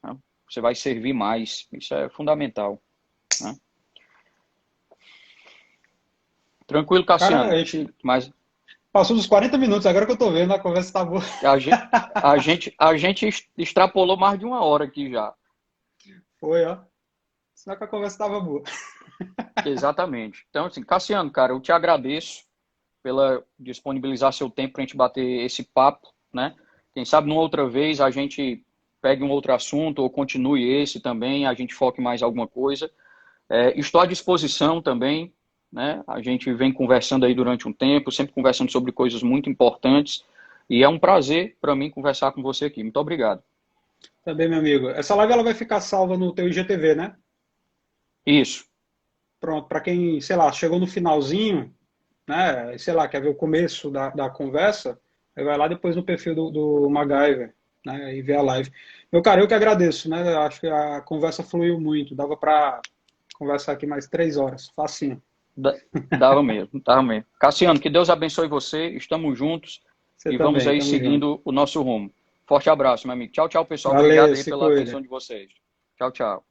né? Você vai servir mais. Isso é fundamental, né? Tranquilo, Cara, Cassiano. a gente Mas passou dos 40 minutos, agora que eu tô vendo, a conversa tá boa. a gente extrapolou mais de uma hora aqui já. Foi, ó. Sinal que a conversa tava boa. Exatamente. Então, assim, Cassiano, cara, eu te agradeço pela disponibilizar seu tempo para a gente bater esse papo, né? Quem sabe numa outra vez a gente pegue um outro assunto ou continue esse também, a gente foque mais alguma coisa. Estou à disposição também, né? A gente vem conversando aí durante um tempo, sempre conversando sobre coisas muito importantes, e é um prazer para mim conversar com você aqui. Muito obrigado. Também, meu amigo. Essa live ela vai ficar salva no teu IGTV, né? Isso. Pronto, para quem, sei lá, chegou no finalzinho, né? Sei lá, quer ver o começo da conversa, aí vai lá depois no perfil do MacGyver, né? E vê a live. Meu cara, eu que agradeço, né? Eu acho que a conversa fluiu muito. Dava para conversar aqui mais 3 horas, facinho. Dava mesmo, dava mesmo. Cassiano, que Deus abençoe você, estamos juntos Você e vamos também, aí tamo junto. seguindo o nosso rumo. Forte abraço, meu amigo. Tchau, tchau, pessoal. Obrigado Valeu, aí se pela cuida. atenção de vocês. Tchau, tchau.